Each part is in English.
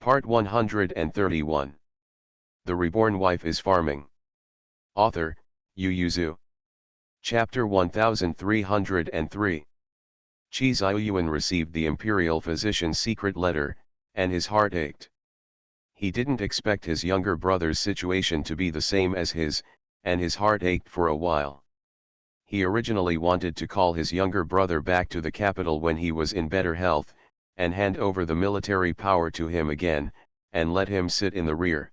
Part 131. The Reborn Wife is Farming. Author, Yu Yuzu. Chapter 1303. Chi Ziyuan received the imperial physician's secret letter, and his heart ached. He didn't expect his younger brother's situation to be the same as his, and his heart ached for a while. He originally wanted to call his younger brother back to the capital when he was in better health, and hand over the military power to him again, and let him sit in the rear.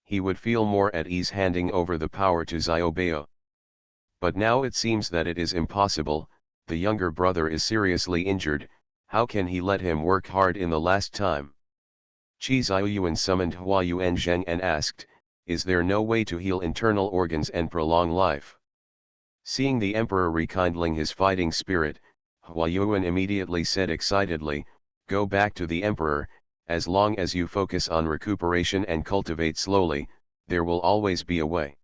He would feel more at ease handing over the power to Xiaobao. But now it seems that it is impossible. The younger brother is seriously injured. How can he let him work hard in the last time? Chi Ziyuan summoned Hua Yuanzheng and asked, "Is there no way to heal internal organs and prolong life?" Seeing the emperor rekindling his fighting spirit, Hua Yuan immediately said excitedly, "Go back to the emperor. As long as you focus on recuperation and cultivate slowly, there will always be a way."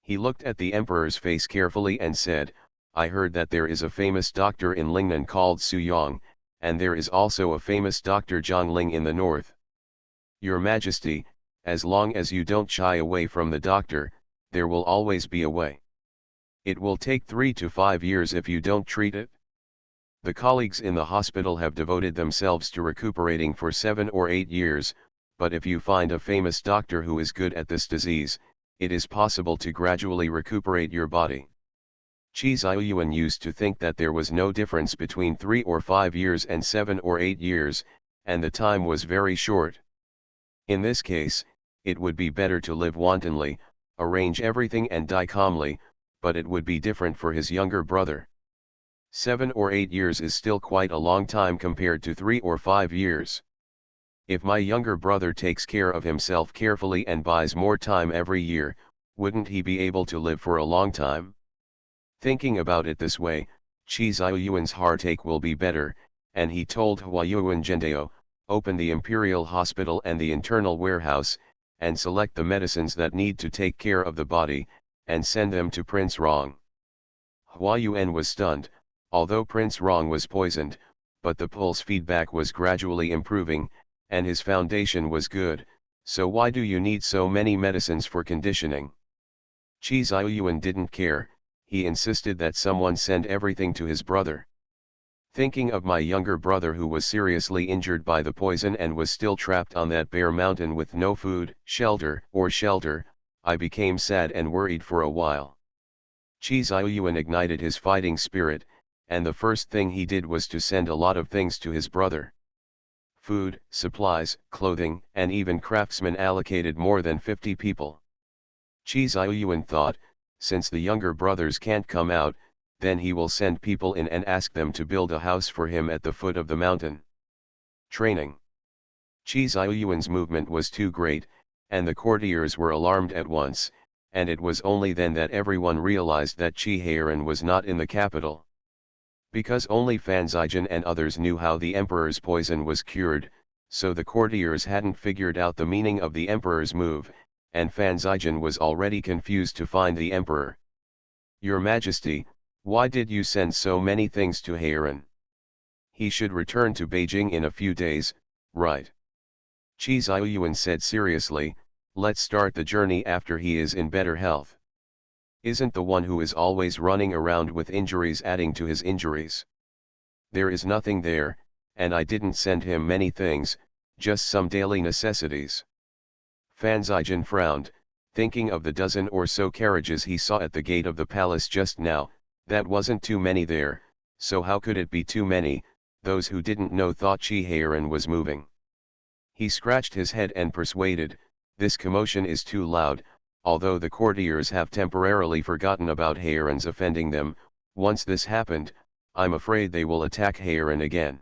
He looked at the emperor's face carefully and said, "I heard that there is a famous doctor in Lingnan called Su Yang, and there is also a famous Dr. Zhongling in the north. Your Majesty, as long as you don't shy away from the doctor, there will always be a way. It will take 3 to 5 years if you don't treat it. The colleagues in the hospital have devoted themselves to recuperating for 7 or 8 years, but if you find a famous doctor who is good at this disease, it is possible to gradually recuperate your body." Chi Ziyuan used to think that there was no difference between 3 or 5 years and 7 or 8 years, and the time was very short. In this case, it would be better to live wantonly, arrange everything and die calmly, but it would be different for his younger brother. 7 or 8 years is still quite a long time compared to 3 or 5 years. If my younger brother takes care of himself carefully and buys more time every year, wouldn't he be able to live for a long time? Thinking about it this way, Chi Ziyuan's heartache will be better, and he told Hua Yuanzheng, "Open the imperial hospital and the internal warehouse, and select the medicines that need to take care of the body, and send them to Prince Rong." Hua Yuan was stunned. Although Prince Rong was poisoned, but the pulse feedback was gradually improving, and his foundation was good, so why do you need so many medicines for conditioning? Chi Ziyuan didn't care. He insisted that someone send everything to his brother. Thinking of my younger brother who was seriously injured by the poison and was still trapped on that bare mountain with no food, shelter, I became sad and worried for a while. Chi Ziyuan ignited his fighting spirit, and the first thing he did was to send a lot of things to his brother. Food, supplies, clothing, and even craftsmen allocated more than 50 people. Chi Ziyuan thought, since the younger brothers can't come out, then he will send people in and ask them to build a house for him at the foot of the mountain. Training. Chi Ziyuan's movement was too great, and the courtiers were alarmed at once, and it was only then that everyone realized that Chi Heiran was not in the capital. Because only Fan Zizhen and others knew how the emperor's poison was cured, so the courtiers hadn't figured out the meaning of the emperor's move, and Fan Zizhen was already confused to find the emperor. "Your Majesty, why did you send so many things to Heiran? He should return to Beijing in a few days, right?" Chi Ziyuan said seriously, "Let's start the journey after he is in better health. Isn't the one who is always running around with injuries adding to his injuries? There is nothing there, and I didn't send him many things, just some daily necessities." Fan Zizhen frowned, thinking of the dozen or so carriages he saw at the gate of the palace just now. That wasn't too many there, so how could it be too many? Those who didn't know thought Chi Heiran was moving. He scratched his head and persuaded, "This commotion is too loud. Although the courtiers have temporarily forgotten about Heiran's offending them, once this happened, I'm afraid they will attack Heiran again."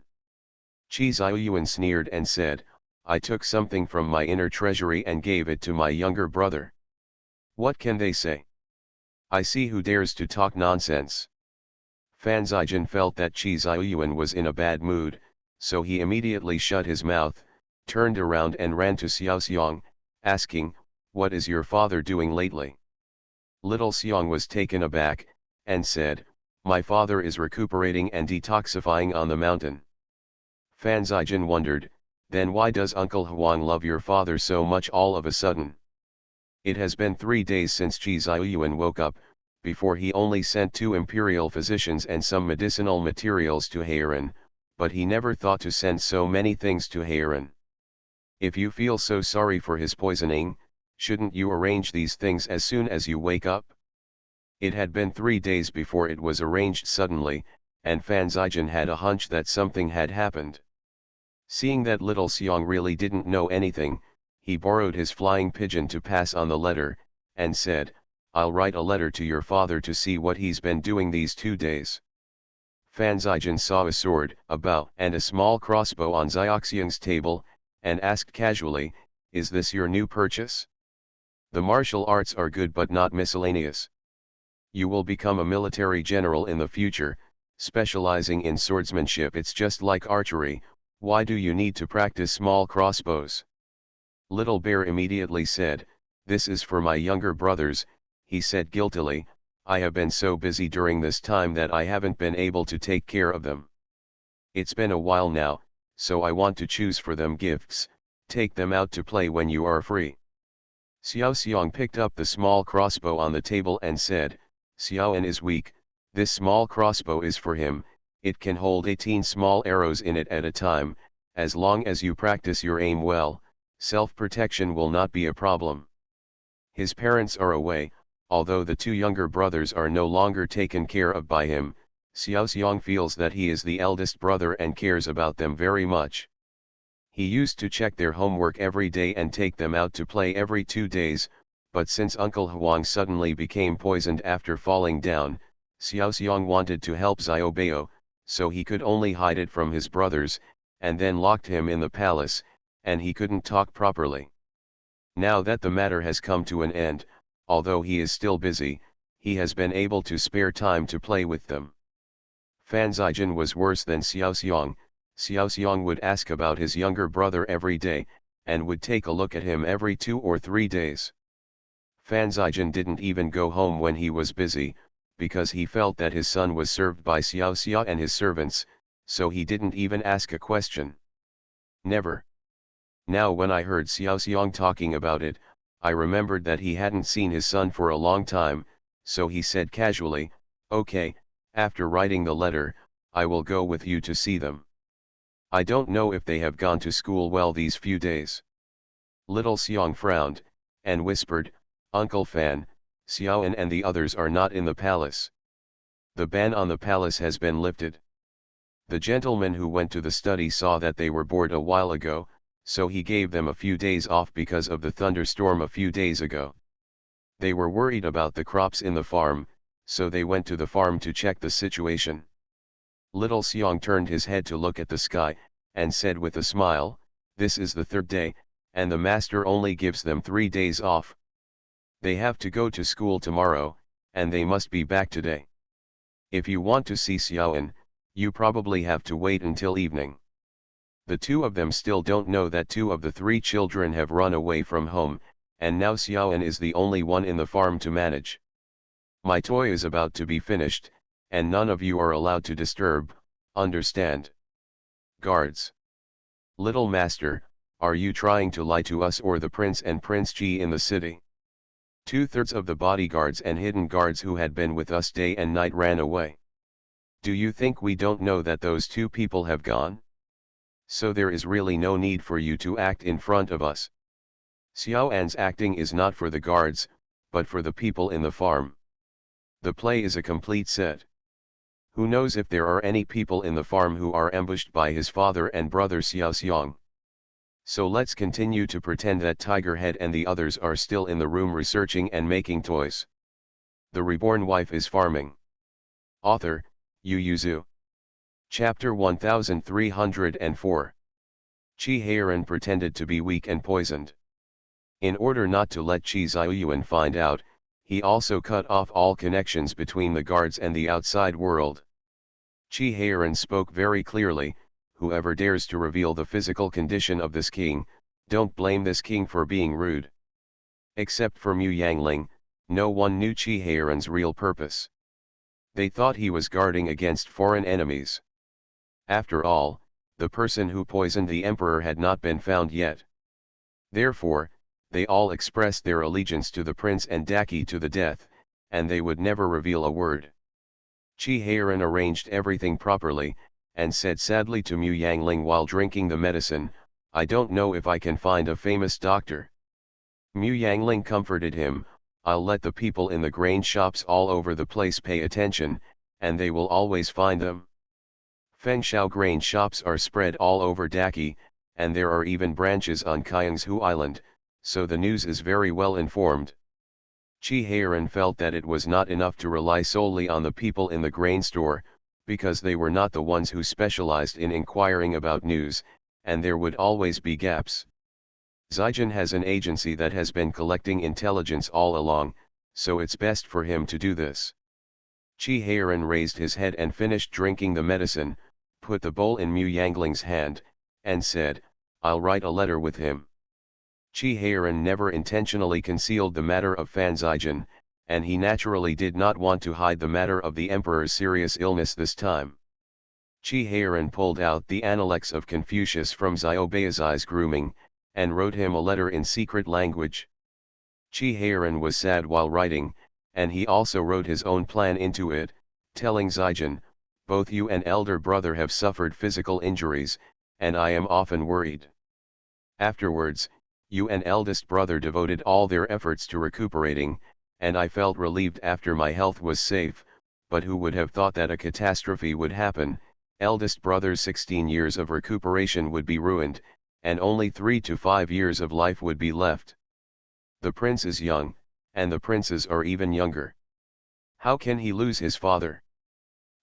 Chi Ziyuan sneered and said, "I took something from my inner treasury and gave it to my younger brother. What can they say? I see who dares to talk nonsense." Fan Zizhen felt that Chi Ziyuan was in a bad mood, so he immediately shut his mouth, turned around and ran to Xiao Xiang, asking, "What is your father doing lately?" Little Xiang was taken aback, and said, "My father is recuperating and detoxifying on the mountain." Fan Zizhen wondered, Then why does Uncle Huang love your father so much all of a sudden? It has been 3 days since Qi Ziyuan woke up. Before he only sent 2 imperial physicians and some medicinal materials to Heiran, but he never thought to send so many things to Heiran. If you feel so sorry for his poisoning, shouldn't you arrange these things as soon as you wake up? It had been 3 days before it was arranged suddenly, and Fan Zijian had a hunch that something had happened. Seeing that little Xiong really didn't know anything, he borrowed his flying pigeon to pass on the letter, and said, "I'll write a letter to your father to see what he's been doing these 2 days." Fan Zijian saw a sword, a bow and a small crossbow on Zioxiang's table, and asked casually, "Is this your new purchase? The martial arts are good but not miscellaneous. You will become a military general in the future, specializing in swordsmanship. It's just like archery, why do you need to practice small crossbows?" Little Bear immediately said, "This is for my younger brothers," he said guiltily. "I have been so busy during this time that I haven't been able to take care of them. It's been a while now, so I want to choose for them gifts, take them out to play when you are free." Xiao Xiong picked up the small crossbow on the table and said, "Xiaoan is weak, this small crossbow is for him, it can hold 18 small arrows in it at a time, as long as you practice your aim well, self-protection will not be a problem." His parents are away, although the 2 younger brothers are no longer taken care of by him. Xiao Xiong feels that he is the eldest brother and cares about them very much. He used to check their homework every day and take them out to play every 2 days, but since Uncle Huang suddenly became poisoned after falling down, Xiao Xiong wanted to help Xiaobao, so he could only hide it from his brothers, and then locked him in the palace, and he couldn't talk properly. Now that the matter has come to an end, although he is still busy, he has been able to spare time to play with them. Fan Zijian was worse than Xiao Xiong. Xiao Xiong would ask about his younger brother every day, and would take a look at him every 2 or 3 days. Fan Zijian didn't even go home when he was busy, because he felt that his son was served by Xiao Xia and his servants, so he didn't even ask a question. Never. Now when I heard Xiao Xiong talking about it, I remembered that he hadn't seen his son for a long time, so he said casually, "Okay, after writing the letter, I will go with you to see them. I don't know if they have gone to school well these few days." Little Xiong frowned, and whispered, "Uncle Fan, Xiaoan and the others are not in the palace. The ban on the palace has been lifted. The gentleman who went to the study saw that they were bored a while ago, so he gave them a few days off because of the thunderstorm a few days ago. They were worried about the crops in the farm, so they went to the farm to check the situation." Little Xiong turned his head to look at the sky, and said with a smile, "This is the 3rd day, and the master only gives them 3 days off. They have to go to school tomorrow, and they must be back today. If you want to see Xiaoan, you probably have to wait until evening." The 2 of them still don't know that 2 of the 3 children have run away from home, and now Xiaoan is the only one in the farm to manage. "My toy is about to be finished, and none of you are allowed to disturb, understand? Guards. Little master, are you trying to lie to us or the prince and Prince Ji in the city? 2/3 of the bodyguards and hidden guards who had been with us day and night ran away. Do you think we don't know that those 2 people have gone? So there is really no need for you to act in front of us. Xiaoan's acting is not for the guards, but for the people in the farm. The play is a complete set. Who knows if there are any people in the farm who are ambushed by his father and brother Xiao Xiong. So let's continue to pretend that Tigerhead and the others are still in the room researching and making toys. The Reborn Wife is Farming." Author, Yu Yuzu. Chapter 1304. Qi Heiran pretended to be weak and poisoned. In order not to let Qi Ziyuan find out, he also cut off all connections between the guards and the outside world. Qi Heiran spoke very clearly, "Whoever dares to reveal the physical condition of this king, don't blame this king for being rude." Except for Mu Yangling, no one knew Qi Heiran's real purpose. They thought he was guarding against foreign enemies. After all, the person who poisoned the emperor had not been found yet. Therefore, they all expressed their allegiance to the prince and Daki to the death, and they would never reveal a word. Chi Heiran arranged everything properly, and said sadly to Mu Yangling while drinking the medicine, "I don't know if I can find a famous doctor." Mu Yangling comforted him, "I'll let the people in the grain shops all over the place pay attention, and they will always find them." Fengshao grain shops are spread all over Daki, and there are even branches on Kyungshu Island, so the news is very well informed. Chi Heiran felt that it was not enough to rely solely on the people in the grain store, because they were not the ones who specialized in inquiring about news, and there would always be gaps. Zijin has an agency that has been collecting intelligence all along, so it's best for him to do this. Chi Heiran raised his head and finished drinking the medicine, put the bowl in Mu Yangling's hand, and said, "I'll write a letter with him." Chi Heiran never intentionally concealed the matter of Fan Zijin, and he naturally did not want to hide the matter of the emperor's serious illness this time. Chi Heiran pulled out the Analects of Confucius from Xiaobeizai's grooming, and wrote him a letter in secret language. Chi Heiran was sad while writing, and he also wrote his own plan into it, telling Zijin, "Both you and elder brother have suffered physical injuries, and I am often worried. Afterwards, you and eldest brother devoted all their efforts to recuperating, and I felt relieved after my health was safe, but who would have thought that a catastrophe would happen? Eldest brother's 16 years of recuperation would be ruined, and only 3 to 5 years of life would be left. The prince is young, and the princes are even younger. How can he lose his father?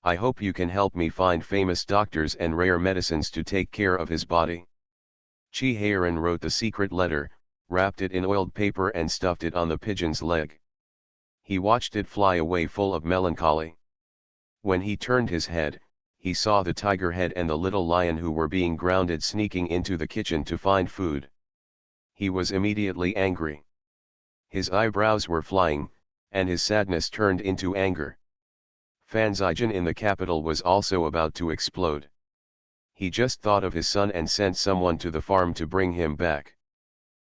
I hope you can help me find famous doctors and rare medicines to take care of his body." Chi Heiran wrote the secret letter, wrapped it in oiled paper and stuffed it on the pigeon's leg. He watched it fly away full of melancholy. When he turned his head, he saw the tiger head and the little lion who were being grounded sneaking into the kitchen to find food. He was immediately angry. His eyebrows were flying, and his sadness turned into anger. Fan Zijin in the capital was also about to explode. He just thought of his son and sent someone to the farm to bring him back.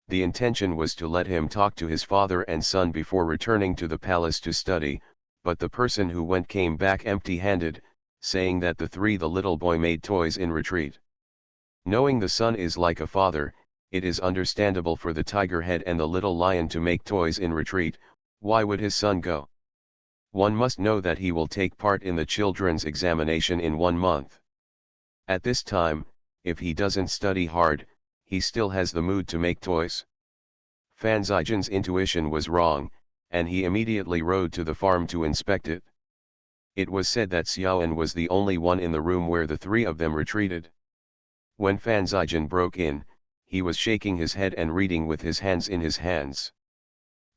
The intention was to let him talk to his father and son before returning to the palace to study, but the person who went came back empty-handed, saying that the little boy made toys in retreat. Knowing the son is like a father, it is understandable for the tiger head and the little lion to make toys in retreat. Why would his son go? One must know that he will take part in the children's examination in 1 month. At this time, if he doesn't study hard, he still has the mood to make toys. Fan Zijin's intuition was wrong, and he immediately rode to the farm to inspect it. It was said that Xiaoan was the only one in the room where the 3 of them retreated. When Fan Zijin broke in, he was shaking his head and reading with his hands in his hands.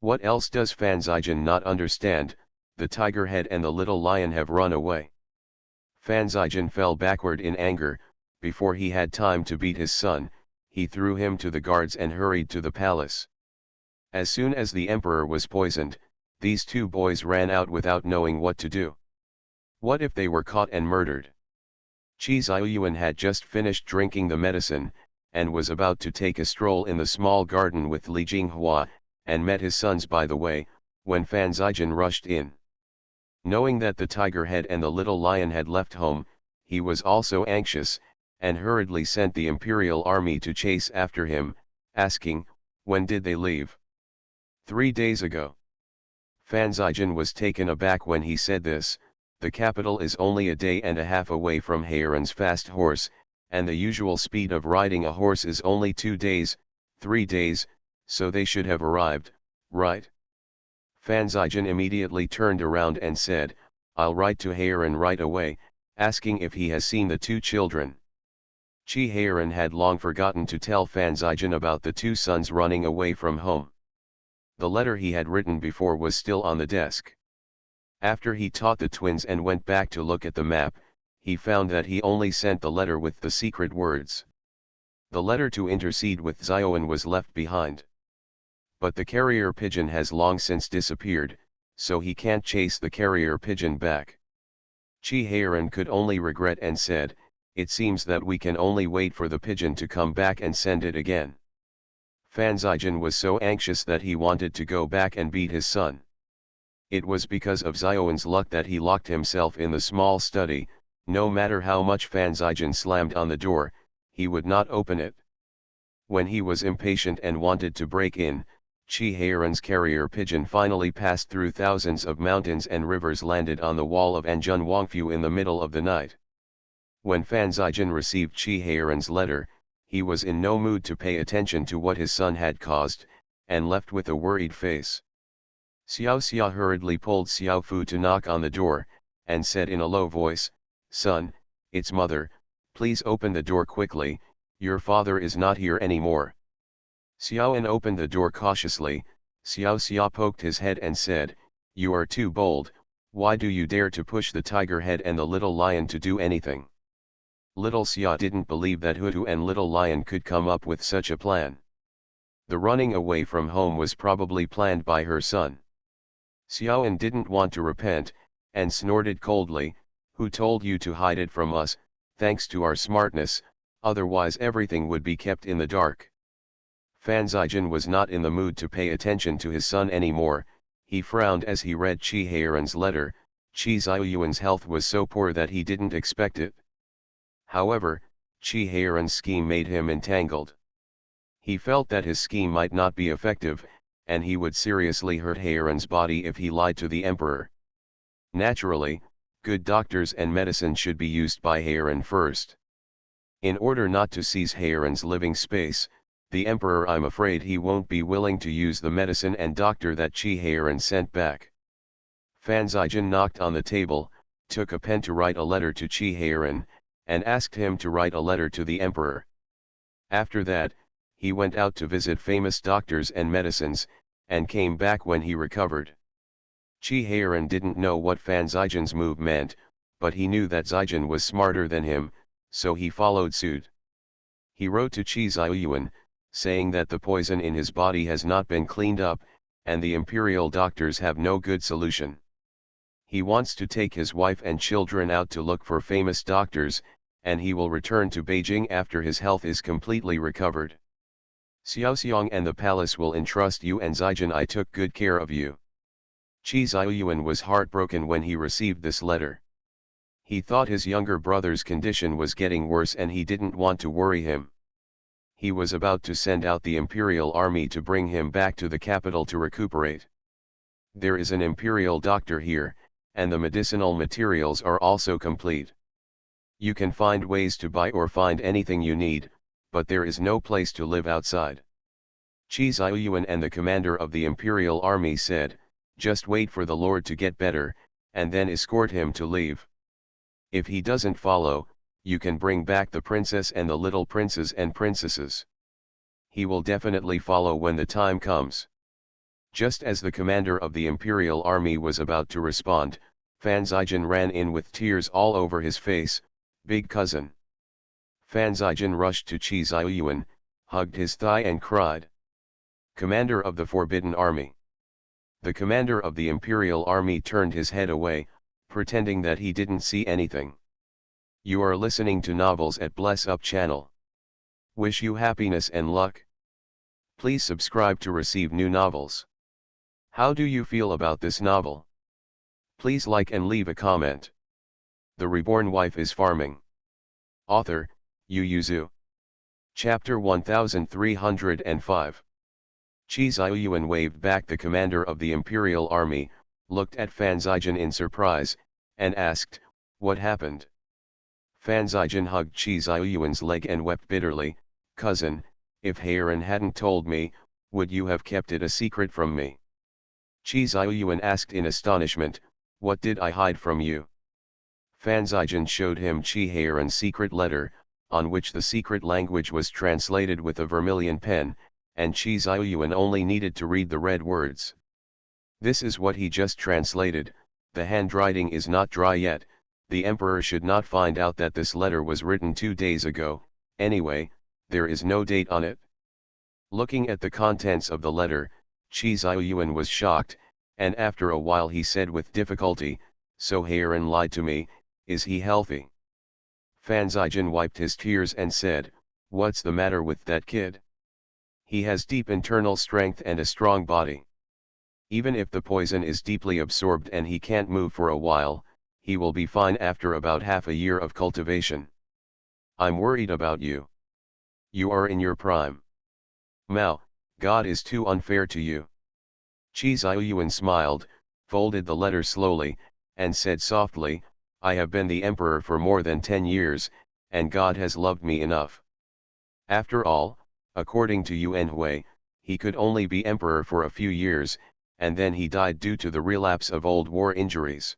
What else does Fan Zijin not understand? The tiger head and the little lion have run away. Fan Zijin fell backward in anger. Before he had time to beat his son, he threw him to the guards and hurried to the palace. As soon as the emperor was poisoned, these 2 boys ran out without knowing what to do. What if they were caught and murdered? Qi Ziyuan had just finished drinking the medicine, and was about to take a stroll in the small garden with Li Jinghua, and met his sons by the way, when Fan Zijin rushed in. Knowing that the tiger head and the little lion had left home, he was also anxious, and hurriedly sent the imperial army to chase after him, asking, "When did they leave?" 3 days ago. Fan Zijin was taken aback when he said this. The capital is only a day and a half away from Heiran's fast horse, and the usual speed of riding a horse is only 2 days, 3 days, so they should have arrived, right? Fan Zijin immediately turned around and said, "I'll write to Heiran right away, asking if he has seen the 2 children." Chi Heiran had long forgotten to tell Fan Zijin about the 2 sons running away from home. The letter he had written before was still on the desk. After he taught the twins and went back to look at the map, he found that he only sent the letter with the secret words. The letter to intercede with Xiaoan was left behind. But the carrier pigeon has long since disappeared, so he can't chase the carrier pigeon back. Chi Heiran could only regret and said, it seems that we can only wait for the pigeon to come back and send it again. Fan Zijian was so anxious that he wanted to go back and beat his son. It was because of Zioan's luck that he locked himself in the small study. No matter how much Fan Zijian slammed on the door, he would not open it. When he was impatient and wanted to break in, Chi Heiran's carrier pigeon finally passed through thousands of mountains and rivers, landed on the wall of Anjun Wangfu in the middle of the night. When Fan Zijian received Chi Heiran's letter, he was in no mood to pay attention to what his son had caused, and left with a worried face. Xiao Xia hurriedly pulled Xiao Fu to knock on the door, and said in a low voice, "Son, it's mother, please open the door quickly, your father is not here anymore." Xiaoan opened the door cautiously. Xiao Xia poked his head and said, "You are too bold, why do you dare to push the tiger head and the little lion to do anything?" Little Xia didn't believe that Hutu and Little Lion could come up with such a plan. The running away from home was probably planned by her son. Xiaoan didn't want to repent, and snorted coldly, "Who told you to hide it from us? Thanks to our smartness, otherwise everything would be kept in the dark." Fan Zijian was not in the mood to pay attention to his son anymore. He frowned as he read Chi Heiran's letter. Chi Ziyuan's health was so poor that he didn't expect it. However, Chi Heiran's scheme made him entangled. He felt that his scheme might not be effective, and he would seriously hurt Heiran's body if he lied to the emperor. Naturally, good doctors and medicine should be used by Heiran first. In order not to seize Heiran's living space, the emperor, I'm afraid he won't be willing to use the medicine and doctor that Chi Heiran sent back. Fan Zijian knocked on the table, took a pen to write a letter to Chi Heiran, and asked him to write a letter to the emperor. After that, he went out to visit famous doctors and medicines, and came back when he recovered. Chi Heiran didn't know what Fan Zijian's move meant, but he knew that Zijian was smarter than him, so he followed suit. He wrote to Chi Ziyuan, saying that the poison in his body has not been cleaned up, and the imperial doctors have no good solution. He wants to take his wife and children out to look for famous doctors, and he will return to Beijing after his health is completely recovered. Xiaoxiang and the palace will entrust you, and Zijian, I took good care of you. Chi Ziyuan was heartbroken when he received this letter. He thought his younger brother's condition was getting worse and he didn't want to worry him. He was about to send out the imperial army to bring him back to the capital to recuperate. There is an imperial doctor here, and the medicinal materials are also complete. You can find ways to buy or find anything you need, but there is no place to live outside. Chi Ziyuan and the commander of the imperial army said, "Just wait for the Lord to get better, and then escort him to leave. If he doesn't follow, you can bring back the princess and the little princes and princesses. He will definitely follow when the time comes." Just as the commander of the imperial army was about to respond, Fan Zijian ran in with tears all over his face. "Big cousin." Fan Zijian rushed to Chi Ziyuan, hugged his thigh and cried, "Commander of the Forbidden Army." The commander of the imperial army turned his head away, pretending that he didn't see anything. You are listening to novels at Bless Up channel. Wish you happiness and luck. Please subscribe to receive new novels. How do you feel about this novel? Please like and leave a comment. The Reborn Wife is Farming. Author, Yu Yuzu. Chapter 1305. Chi Ziyuan waved back the commander of the imperial army, looked at Fan Zijian in surprise, and asked, "What happened?" Fan Zijian hugged Chi Ziyuan's leg and wept bitterly, "Cousin, if Heiran hadn't told me, would you have kept it a secret from me?" Chi Ziyuan asked in astonishment, "What did I hide from you?" Fan Zijian showed him Chi Heiran's secret letter, on which the secret language was translated with a vermilion pen, and Chi Ziyuan only needed to read the red words. This is what he just translated: "The handwriting is not dry yet, the emperor should not find out that this letter was written 2 days ago, anyway, there is no date on it." Looking at the contents of the letter, Chi Ziyuan was shocked, and after a while he said with difficulty, "So Heiran lied to me, is he healthy?" Fan Zijin wiped his tears and said, "What's the matter with that kid? He has deep internal strength and a strong body. Even if the poison is deeply absorbed and he can't move for a while, he will be fine after about half a year of cultivation. I'm worried about you. You are in your prime. Mao, God is too unfair to you." Qi Ziyuan smiled, folded the letter slowly, and said softly, "I have been the emperor for more than 10 years, and God has loved me enough. After all, according to Yuan Hui, he could only be emperor for a few years, and then he died due to the relapse of old war injuries.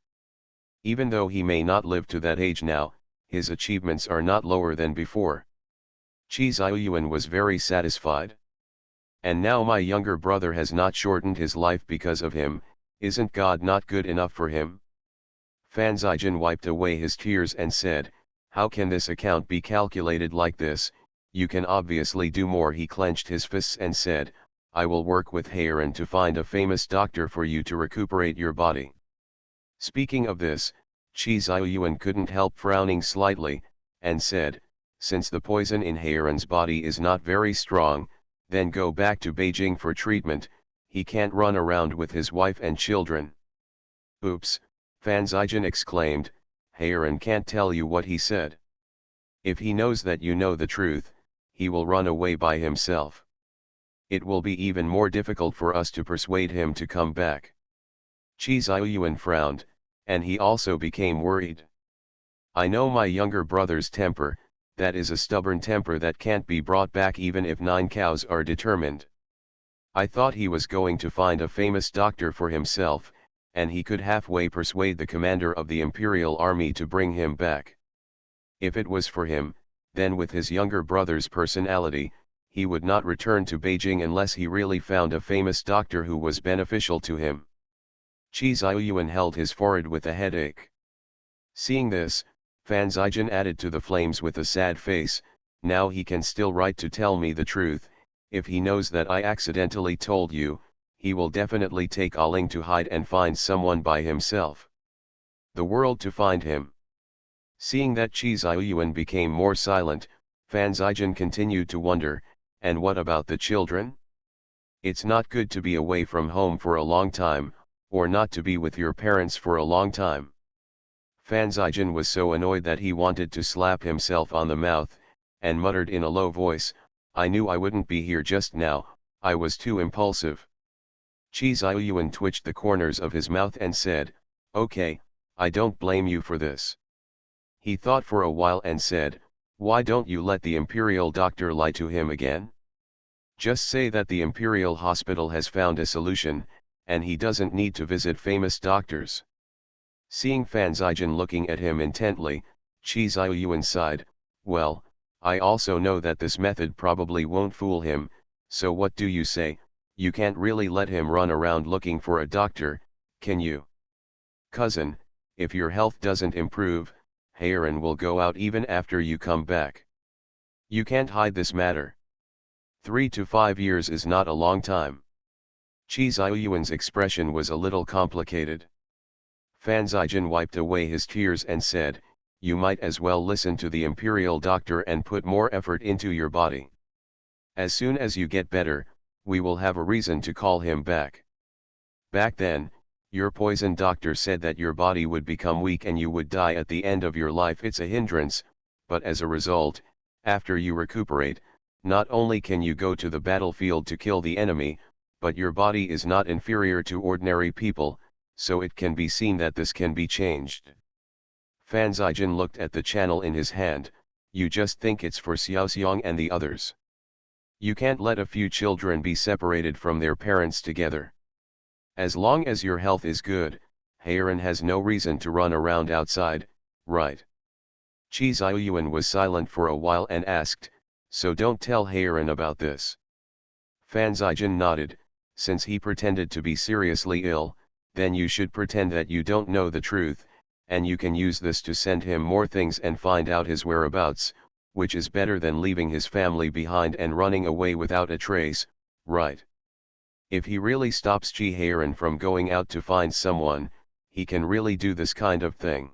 Even though he may not live to that age now, his achievements are not lower than before." Qi Ziyuan was very satisfied. "And now my younger brother has not shortened his life because of him, isn't God not good enough for him?" Fan Zijin wiped away his tears and said, "How can this account be calculated like this? You can obviously do more." He clenched his fists and said, "I will work with Heiran to find a famous doctor for you to recuperate your body." Speaking of this, Qi Ziyuan couldn't help frowning slightly, and said, "Since the poison in Heiran's body is not very strong, then go back to Beijing for treatment. He can't run around with his wife and children." "Oops," Fan Zijin exclaimed, "Heiran can't tell you what he said. If he knows that you know the truth, he will run away by himself. It will be even more difficult for us to persuade him to come back." Qi Ziyuan frowned, and he also became worried. "I know my younger brother's temper, that is a stubborn temper that can't be brought back even if 9 cows are determined. I thought he was going to find a famous doctor for himself, and he could halfway persuade the commander of the imperial army to bring him back. If it was for him, then with his younger brother's personality, he would not return to Beijing unless he really found a famous doctor who was beneficial to him." Qi Ziyuan held his forehead with a headache. Seeing this, Fan Zijin added to the flames with a sad face, "Now he can still write to tell me the truth. If he knows that I accidentally told you, he will definitely take Aling to hide and find someone by himself. The world to find him." Seeing that Qi Ziyuan became more silent, Fan Zijin continued to wonder, "And what about the children? It's not good to be away from home for a long time, or not to be with your parents for a long time." Fan Zijin was so annoyed that he wanted to slap himself on the mouth, and muttered in a low voice, "I knew I wouldn't be here just now, I was too impulsive." Qi Ziyuan twitched the corners of his mouth and said, "Okay, I don't blame you for this." He thought for a while and said, "Why don't you let the imperial doctor lie to him again? Just say that the imperial hospital has found a solution, and he doesn't need to visit famous doctors." Seeing Fan Zijin looking at him intently, Qi Ziyuan sighed, "Well, I also know that this method probably won't fool him, so what do you say? You can't really let him run around looking for a doctor, can you? Cousin, if your health doesn't improve, Heiran will go out even after you come back. You can't hide this matter. 3 to 5 years is not a long time." Qi Ziyuan's expression was a little complicated. Fan Zijin wiped away his tears and said, "You might as well listen to the imperial doctor and put more effort into your body. As soon as you get better, we will have a reason to call him back. Back then, your poison doctor said that your body would become weak and you would die at the end of your life. It's a hindrance, but as a result, after you recuperate, not only can you go to the battlefield to kill the enemy, but your body is not inferior to ordinary people, so it can be seen that this can be changed." Fan Zijin looked at the channel in his hand. "You just think it's for Xiaoxiang and the others. You can't let a few children be separated from their parents together. As long as your health is good, Heiran has no reason to run around outside, right?" Qi Ziyuan was silent for a while and asked, "So don't tell Heiran about this?" Fan Zijin nodded, "Since he pretended to be seriously ill, then you should pretend that you don't know the truth, and you can use this to send him more things and find out his whereabouts, which is better than leaving his family behind and running away without a trace, right? If he really stops Ji Heiran from going out to find someone, he can really do this kind of thing.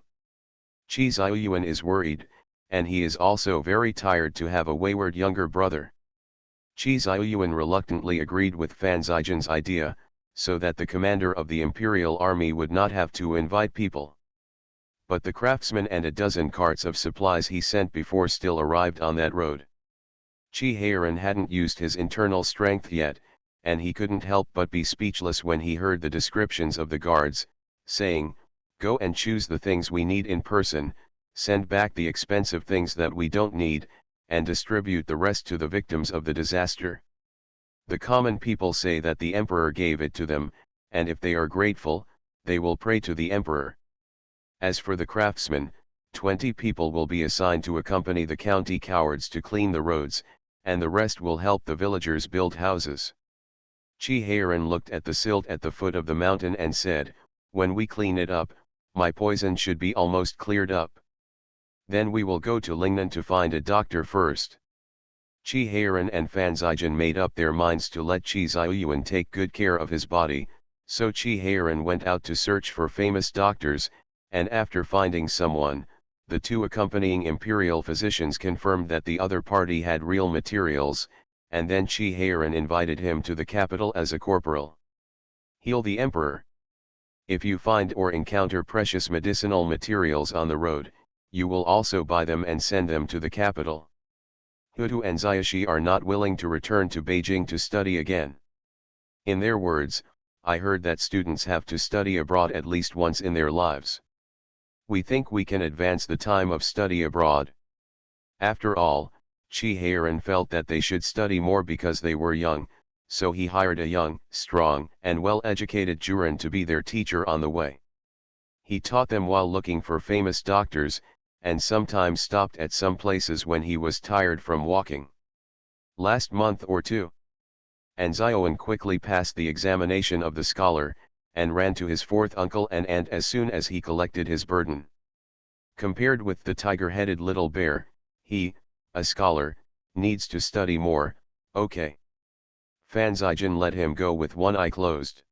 Qi Ziyuan is worried, and he is also very tired to have a wayward younger brother. Chi Xiuyuan reluctantly agreed with Fan Zijian's idea, so that the commander of the imperial army would not have to invite people. But the craftsman and a dozen carts of supplies he sent before still arrived on that road. Chi Heiran hadn't used his internal strength yet, and he couldn't help but be speechless when he heard the descriptions of the guards, saying, "Go and choose the things we need in person, send back the expensive things that we don't need, and distribute the rest to the victims of the disaster." The common people say that the emperor gave it to them, and if they are grateful, they will pray to the emperor. As for the craftsmen, 20 people will be assigned to accompany the county cowards to clean the roads, and the rest will help the villagers build houses. Chi Heiran looked at the silt at the foot of the mountain and said, "When we clean it up, my poison should be almost cleared up. Then we will go to Lingnan to find a doctor first." Chi Heiran and Fan Zijian made up their minds to let Chi Xiuyuan take good care of his body, so Chi Heiran went out to search for famous doctors, and after finding someone, the two accompanying imperial physicians confirmed that the other party had real materials, and then Chi Heiran invited him to the capital as a corporal. Heal the emperor. If you find or encounter precious medicinal materials on the road, you will also buy them and send them to the capital. Hutu and Xiaoshi are not willing to return to Beijing to study again. In their words, I heard that students have to study abroad at least once in their lives. We think we can advance the time of study abroad. After all, Chi Heiran felt that they should study more because they were young, so he hired a young, strong, and well-educated Juran to be their teacher on the way. He taught them while looking for famous doctors, and sometimes stopped at some places when he was tired from walking. Last month or two, Anzioan quickly passed the examination of the scholar, and ran to his fourth uncle and aunt as soon as he collected his burden. Compared with the tiger-headed little bear, he, a scholar, needs to study more, okay. Fan Zijian let him go with one eye closed.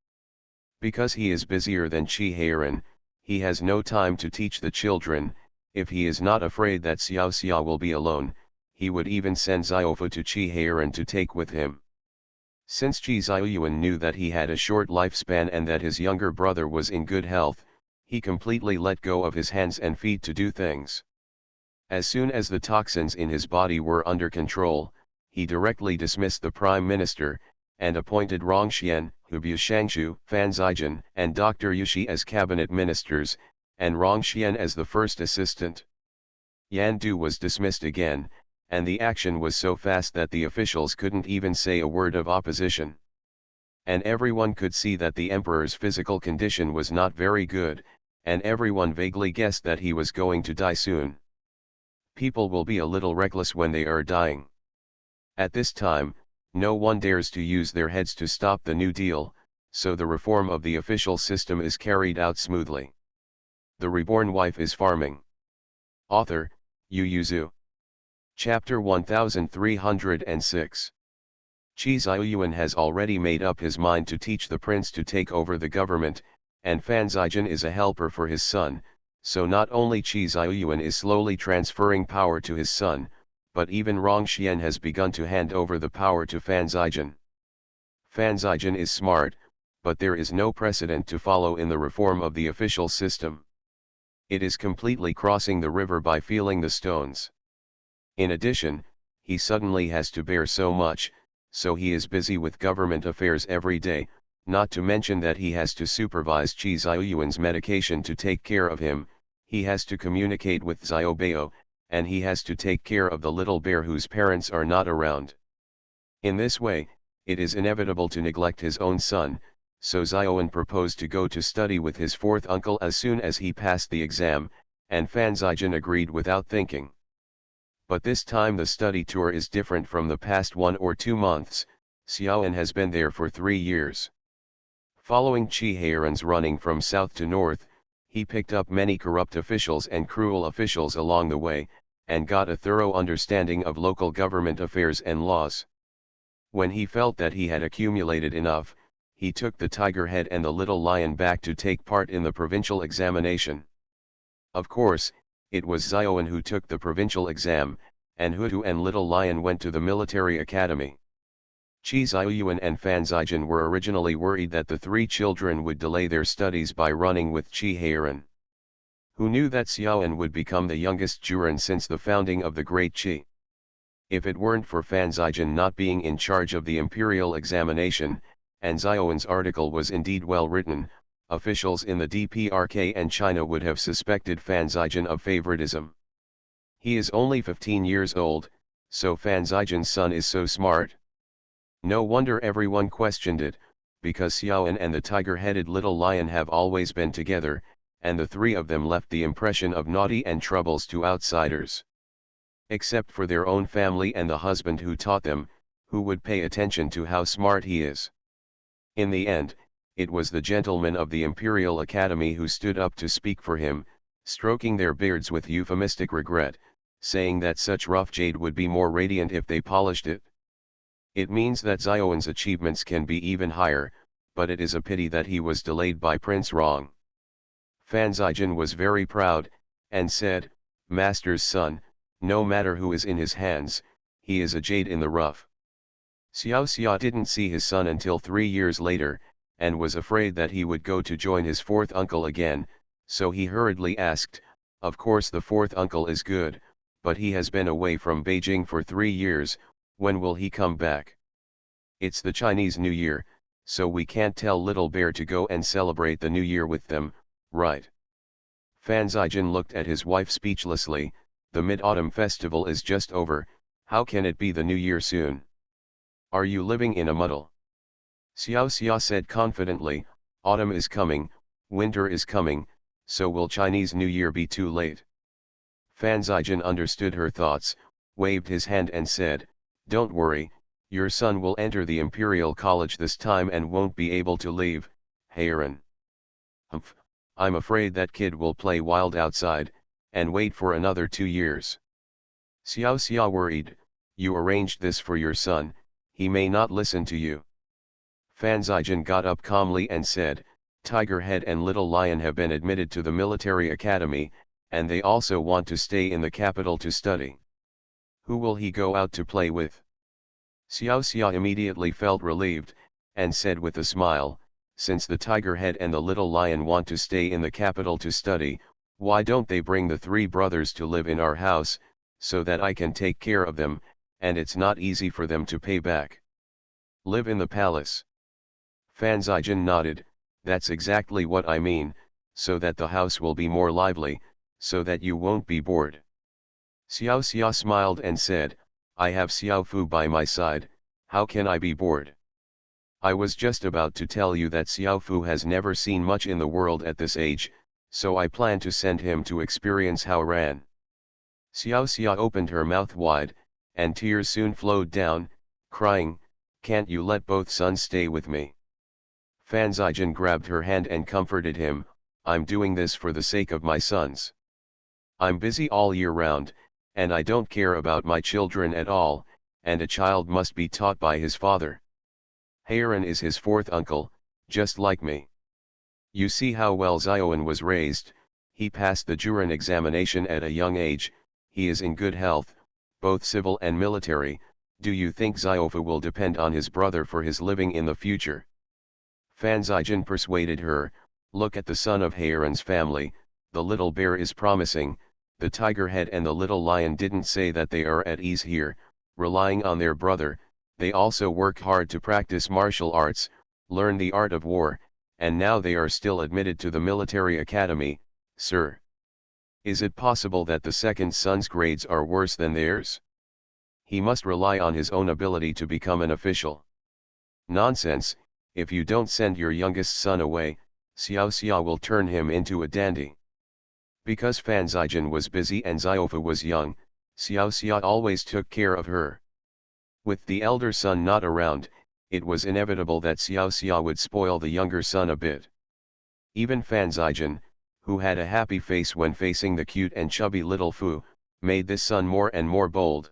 Because he is busier than Chi Heiran, he has no time to teach the children. If he is not afraid that Xiao Xia will be alone, he would even send Xiaofu to Chi Heiran to take with him. Since Chi Xiuyuan knew that he had a short lifespan and that his younger brother was in good health, he completely let go of his hands and feet to do things. As soon as the toxins in his body were under control, he directly dismissed the Prime Minister, and appointed Rong Xian, Hubu Shangshu, Fan Zijian, and Dr. Yushi as cabinet ministers, and Rong Xian as the first assistant. Yan Du was dismissed again, and the action was so fast that the officials couldn't even say a word of opposition. And everyone could see that the emperor's physical condition was not very good, and everyone vaguely guessed that he was going to die soon. People will be a little reckless when they are dying. At this time, no one dares to use their heads to stop the New Deal, so the reform of the official system is carried out smoothly. The Reborn Wife is Farming. Author, Yu Yuzu. Chapter 1306. Chi Xiuyuan has already made up his mind to teach the prince to take over the government, and Fan Zijian is a helper for his son, so not only Chi Xiuyuan is slowly transferring power to his son, but even Rong Xian has begun to hand over the power to Fan Zijian. Fan Zijian is smart, but there is no precedent to follow in the reform of the official system. It is completely crossing the river by feeling the stones. In addition, he suddenly has to bear so much, so he is busy with government affairs every day, not to mention that he has to supervise Chi Xiuyuan's medication to take care of him, he has to communicate with Xiaobao, and he has to take care of the little bear whose parents are not around. In this way, it is inevitable to neglect his own son, so Xiaoan proposed to go to study with his fourth uncle as soon as he passed the exam, and Fan Zijian agreed without thinking. But this time the study tour is different from the past 1 or 2 months. Xiaoan has been there for 3 years. Following Chi Heiran's running from south to north, he picked up many corrupt officials and cruel officials along the way, and got a thorough understanding of local government affairs and laws. When he felt that he had accumulated enough, he took the tiger head and the little lion back to take part in the provincial examination. Of course, it was Xiaoan who took the provincial exam, and Hutu and Little Lion went to the military academy. Qi Xiaoyuan and Fan Zijin were originally worried that the three children would delay their studies by running with Qi Heiran, who knew that Xiaoan would become the youngest Juren since the founding of the Great Qi. If it weren't for Fan Zijin not being in charge of the imperial examination, and Xiaoan's article was indeed well written, officials in the DPRK and China would have suspected Fan Zijin of favoritism. He is only 15 years old, so Fan Zijin's son is so smart. No wonder everyone questioned it, because Xiaoan and the tiger-headed Little Lion have always been together, and the three of them left the impression of naughty and troubles to outsiders. Except for their own family and the husband who taught them, who would pay attention to how smart he is. In the end, it was the gentlemen of the Imperial Academy who stood up to speak for him, stroking their beards with euphemistic regret, saying that such rough jade would be more radiant if they polished it. It means that Xiaoan's achievements can be even higher, but it is a pity that he was delayed by Prince Rong. Fan Zijin was very proud, and said, "Master's son, no matter who is in his hands, he is a jade in the rough." Xiao Xia didn't see his son until 3 years later, and was afraid that he would go to join his fourth uncle again, so he hurriedly asked, "Of course the fourth uncle is good, but he has been away from Beijing for 3 years, when will he come back? It's the Chinese New Year, so we can't tell Little Bear to go and celebrate the New Year with them, right?" Fan Zijin looked at his wife speechlessly. "The Mid-Autumn Festival is just over, how can it be the New Year soon? Are you living in a muddle?" Xiao Xia said confidently, "Autumn is coming, winter is coming, so will Chinese New Year be too late?" Fan Zijin understood her thoughts, waved his hand and said, "Don't worry, your son will enter the Imperial College this time and won't be able to leave, Heiran." "Humph, I'm afraid that kid will play wild outside, and wait for another 2 years." Xiao Xia worried, "You arranged this for your son, he may not listen to you." Fan Zijin got up calmly and said, "Tiger Head and Little Lion have been admitted to the military academy, and they also want to stay in the capital to study. Who will he go out to play with?" Xiao Xia immediately felt relieved, and said with a smile, "Since the Tiger Head and the Little Lion want to stay in the capital to study, why don't they bring the 3 brothers to live in our house, so that I can take care of them, and it's not easy for them to pay back. Live in the palace." Fan Zijin nodded, "That's exactly what I mean, so that the house will be more lively, so that you won't be bored." Xiao Xia smiled and said, "I have Xiao Fu by my side, how can I be bored? I was just about to tell you that Xiao Fu has never seen much in the world at this age, so I plan to send him to experience how ran." Xiao Xia opened her mouth wide, and tears soon flowed down, crying, "Can't you let both sons stay with me?" Fan Zijin grabbed her hand and comforted him, "I'm doing this for the sake of my sons. I'm busy all year round, and I don't care about my children at all, and a child must be taught by his father. Heiran is his fourth uncle, just like me. You see how well Xiaoan was raised, he passed the Juren examination at a young age, he is in good health, both civil and military. Do you think Xiaofu will depend on his brother for his living in the future?" Fan Zijin persuaded her, "Look at the son of Heiran's family, the Little Bear is promising, the Tiger Head and the Little Lion didn't say that they are at ease here, relying on their brother, they also work hard to practice martial arts, learn the art of war, and now they are still admitted to the military academy, sir. Is it possible that the second son's grades are worse than theirs? He must rely on his own ability to become an official. Nonsense, if you don't send your youngest son away, Xiao Xia will turn him into a dandy." Because Fan Zijin was busy and Xiaofu was young, Xiao Xia always took care of her. With the elder son not around, it was inevitable that Xiao Xia would spoil the younger son a bit. Even Fan Zijin, who had a happy face when facing the cute and chubby little Fu, made this son more and more bold.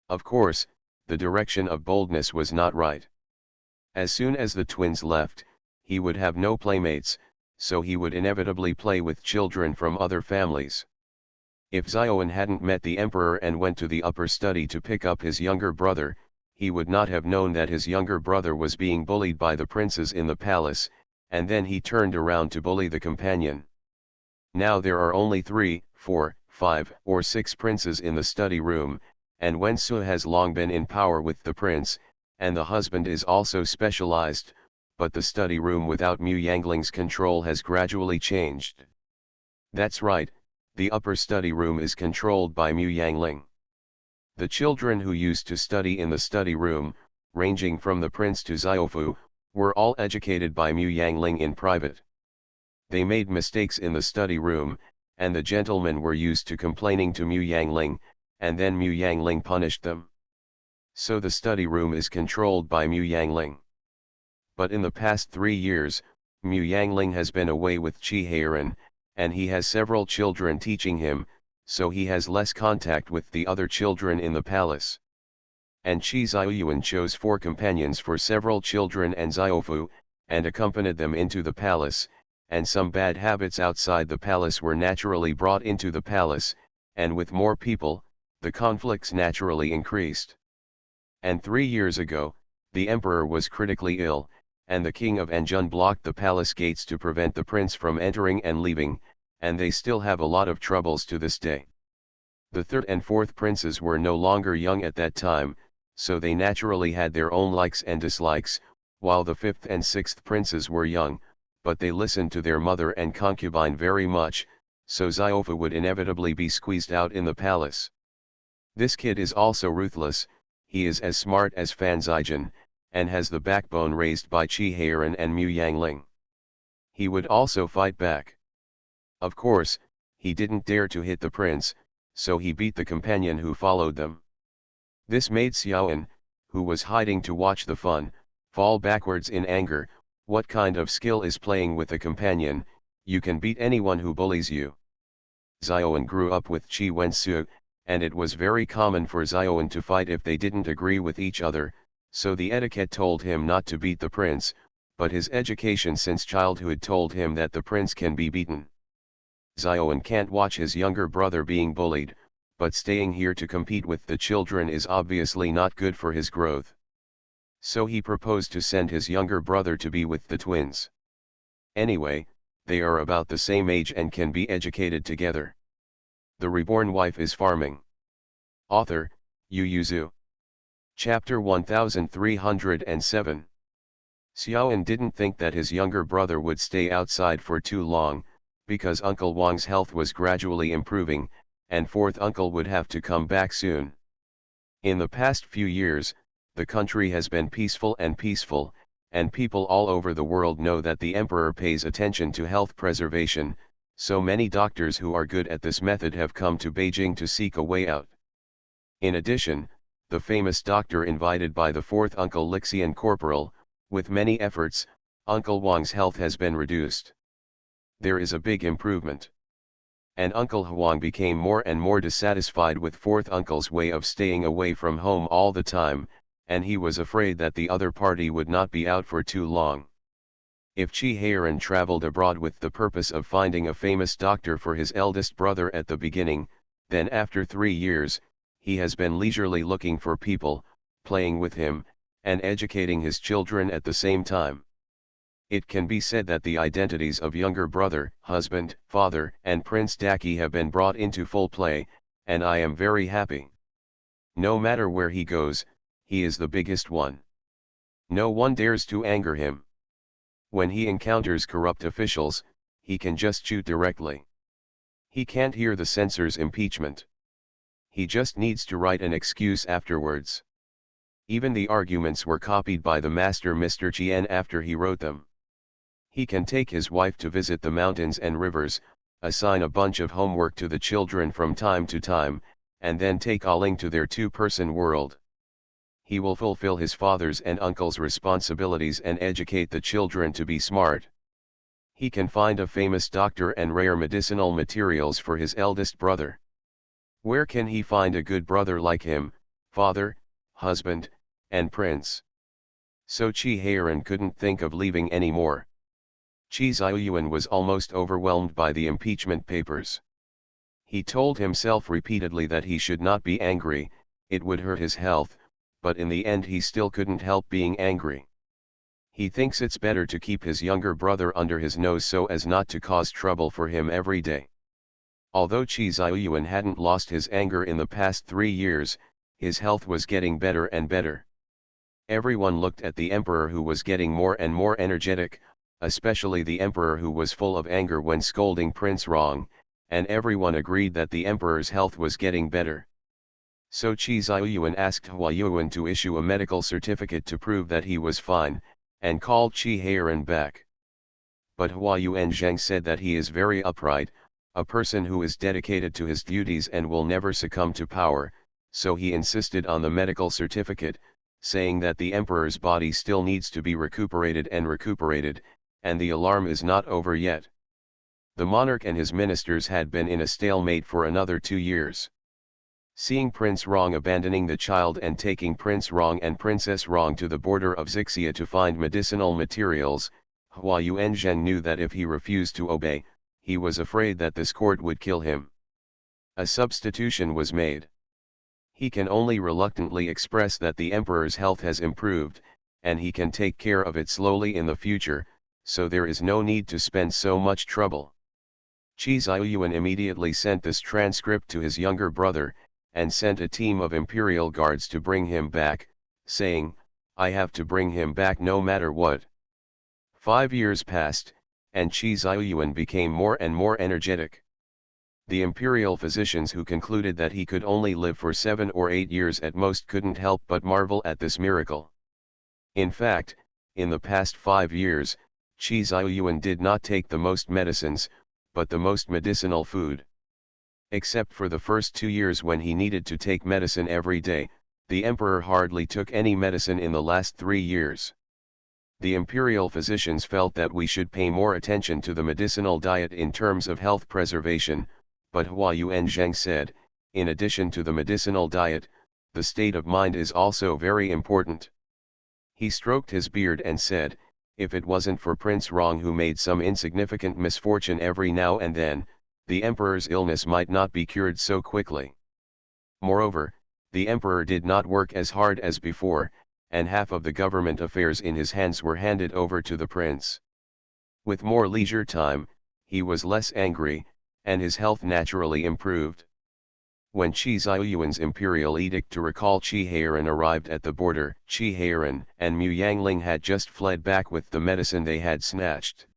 Of course, the direction of boldness was not right. As soon as the twins left, he would have no playmates, so he would inevitably play with children from other families. If Xiaoan hadn't met the emperor and went to the upper study to pick up his younger brother, he would not have known that his younger brother was being bullied by the princes in the palace, and then he turned around to bully the companion. Now there are only 3, 4, 5, or 6 princes in the study room, and Wen Su has long been in power with the prince, and the husband is also specialized, but the study room without Mu Yangling's control has gradually changed. That's right, the upper study room is controlled by Mu Yangling. The children who used to study in the study room, ranging from the prince to Xiaofu, were all educated by Mu Yangling in private. They made mistakes in the study room, and the gentlemen were used to complaining to Mu Yangling, and then Mu Yangling punished them. So the study room is controlled by Mu Yangling. But in the past 3 years, Mu Yangling has been away with Qi Heiran, and he has several children teaching him, so he has less contact with the other children in the palace. And Qi Xiaoyuan chose 4 companions for several children and Xiaofu, and accompanied them into the palace, and some bad habits outside the palace were naturally brought into the palace, and with more people, the conflicts naturally increased. And 3 years ago, the emperor was critically ill, and the king of Anjun blocked the palace gates to prevent the prince from entering and leaving, and they still have a lot of troubles to this day. The 3rd and 4th princes were no longer young at that time, so they naturally had their own likes and dislikes, while the 5th and 6th princes were young, but they listened to their mother and concubine very much, so Xiaofu would inevitably be squeezed out in the palace. This kid is also ruthless, he is as smart as Fan Zijin, and has the backbone raised by Qi Heiran and Mu Yangling. He would also fight back. Of course, he didn't dare to hit the prince, so he beat the companion who followed them. This made Xiaoan, who was hiding to watch the fun, fall backwards in anger. What kind of skill is playing with a companion? You can beat anyone who bullies you. Xiaoan grew up with Qi Wensu, and it was very common for Xiaoan to fight if they didn't agree with each other, so the etiquette told him not to beat the prince, but his education since childhood told him that the prince can be beaten. Xiaoan can't watch his younger brother being bullied, but staying here to compete with the children is obviously not good for his growth. So he proposed to send his younger brother to be with the twins. Anyway, they are about the same age and can be educated together. The reborn wife is farming. Author, Yu Yuzu. Chapter 1307. Xiaoan didn't think that his younger brother would stay outside for too long, because Uncle Wang's health was gradually improving, and 4th uncle would have to come back soon. In the past few years, the country has been peaceful, and people all over the world know that the emperor pays attention to health preservation, so many doctors who are good at this method have come to Beijing to seek a way out. In addition, the famous doctor invited by the 4th uncle Lixian Corporal, with many efforts, Uncle Wang's health has been reduced. There is a big improvement. And Uncle Huang became more and more dissatisfied with 4th uncle's way of staying away from home all the time, and he was afraid that the other party would not be out for too long. If Qi Heiran traveled abroad with the purpose of finding a famous doctor for his eldest brother at the beginning, then after 3 years, he has been leisurely looking for people, playing with him, and educating his children at the same time. It can be said that the identities of younger brother, husband, father, and Prince Daki have been brought into full play, and I am very happy. No matter where he goes, he is the biggest one. No one dares to anger him. When he encounters corrupt officials, he can just shoot directly. He can't hear the censor's impeachment. He just needs to write an excuse afterwards. Even the arguments were copied by the master Mr. Qian after he wrote them. He can take his wife to visit the mountains and rivers, assign a bunch of homework to the children from time to time, and then take Aling to their 2-person world. He will fulfill his father's and uncle's responsibilities and educate the children to be smart. He can find a famous doctor and rare medicinal materials for his eldest brother. Where can he find a good brother like him, father, husband, and prince? So Qi Heiran couldn't think of leaving anymore. Qi Xiaoyuan was almost overwhelmed by the impeachment papers. He told himself repeatedly that he should not be angry, it would hurt his health, but in the end he still couldn't help being angry. He thinks it's better to keep his younger brother under his nose so as not to cause trouble for him every day. Although Chi Ziyuan hadn't lost his anger in the past 3 years, his health was getting better and better. Everyone looked at the emperor who was getting more and more energetic, especially the emperor who was full of anger when scolding Prince Rong, and everyone agreed that the emperor's health was getting better. So Chi Ziyuan asked Hua Yuan to issue a medical certificate to prove that he was fine, and called Chi Heiran back. But Hua Yuan Zheng said that he is very upright, a person who is dedicated to his duties and will never succumb to power, so he insisted on the medical certificate, saying that the emperor's body still needs to be recuperated, and the alarm is not over yet. The monarch and his ministers had been in a stalemate for another 2 years. Seeing Prince Rong abandoning the child and taking Prince Rong and Princess Rong to the border of Xixia to find medicinal materials, Hua Yuanzhen knew that if he refused to obey, he was afraid that this court would kill him. A substitution was made. He can only reluctantly express that the emperor's health has improved, and he can take care of it slowly in the future, so there is no need to spend so much trouble. Chi Ziyuan immediately sent this transcript to his younger brother, and sent a team of imperial guards to bring him back, saying, "I have to bring him back no matter what." 5 years passed, and Chi Ziyuan became more and more energetic. The imperial physicians who concluded that he could only live for 7 or 8 years at most couldn't help but marvel at this miracle. In fact, in the past 5 years, Chi Ziyuan did not take the most medicines, but the most medicinal food. Except for the first 2 years when he needed to take medicine every day, the emperor hardly took any medicine in the last 3 years. The imperial physicians felt that we should pay more attention to the medicinal diet in terms of health preservation, but Hua Yuanzheng said, in addition to the medicinal diet, the state of mind is also very important. He stroked his beard and said, if it wasn't for Prince Rong who made some insignificant misfortune every now and then, the emperor's illness might not be cured so quickly. Moreover, the emperor did not work as hard as before, and half of the government affairs in his hands were handed over to the prince. With more leisure time, he was less angry, and his health naturally improved. When Chi Ziyuan's imperial edict to recall Chi Heiran arrived at the border, Chi Heiran and Mu Yangling had just fled back with the medicine they had snatched.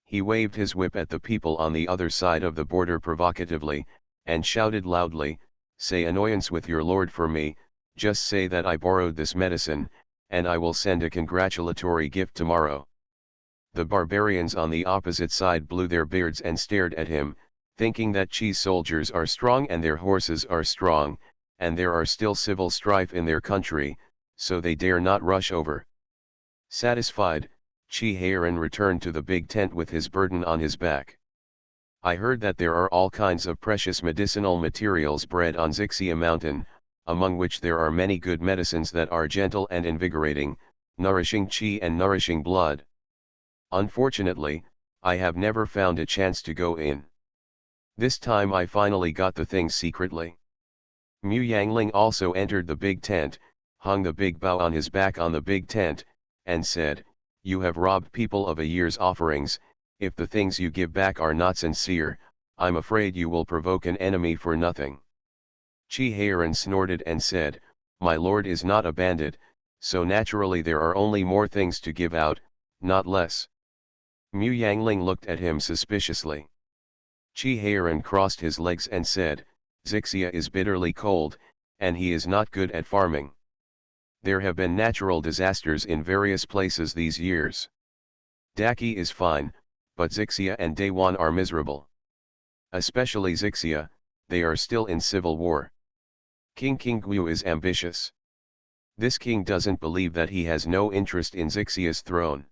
He waved his whip at the people on the other side of the border provocatively, and shouted loudly, "Say annoyance with your lord for me, just say that I borrowed this medicine, and I will send a congratulatory gift tomorrow." The barbarians on the opposite side blew their beards and stared at him, thinking that Chi's soldiers are strong and their horses are strong, and there are still civil strife in their country, so they dare not rush over. Satisfied, Chi Heiran returned to the big tent with his burden on his back. "I heard that there are all kinds of precious medicinal materials bred on Xixia Mountain, among which there are many good medicines that are gentle and invigorating, nourishing chi and nourishing blood. Unfortunately, I have never found a chance to go in. This time I finally got the things secretly." Mu Yangling also entered the big tent, hung the big bow on his back on the big tent, and said, "You have robbed people of a year's offerings. If the things you give back are not sincere, I'm afraid you will provoke an enemy for nothing." Chi Heiran snorted and said, "My lord is not a bandit, so naturally there are only more things to give out, not less." Mu Yangling looked at him suspiciously. Chi Heiran crossed his legs and said, "Xixia is bitterly cold, and he is not good at farming. There have been natural disasters in various places these years. Daki is fine, but Xixia and Dayuan are miserable. Especially Xixia, they are still in civil war. King Qingguo is ambitious. This king doesn't believe that he has no interest in Xixia's throne.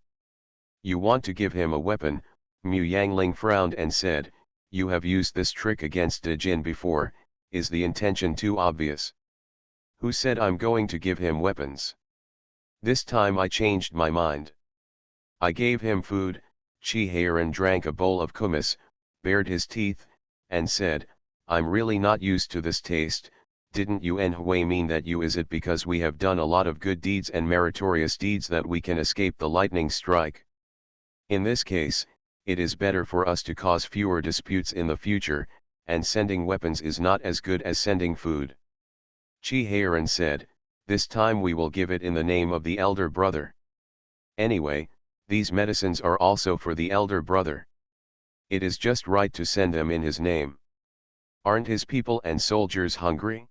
You want to give him a weapon." Mu Yangling frowned and said, "You have used this trick against De Jin before, is the intention too obvious?" "Who said I'm going to give him weapons? This time I changed my mind. I gave him food." Chi Heiran drank a bowl of kumis, bared his teeth, and said, I'm really not used to this taste. Didn't you Hui mean that you is it because we have done a lot of good deeds and meritorious deeds that we can escape the lightning strike? In this case, it is better for us to cause fewer disputes in the future, and sending weapons is not as good as sending food. Chi Heiran said, this time we will give it in the name of the elder brother. Anyway, these medicines are also for the elder brother. It is just right to send them in his name. Aren't his people and soldiers hungry?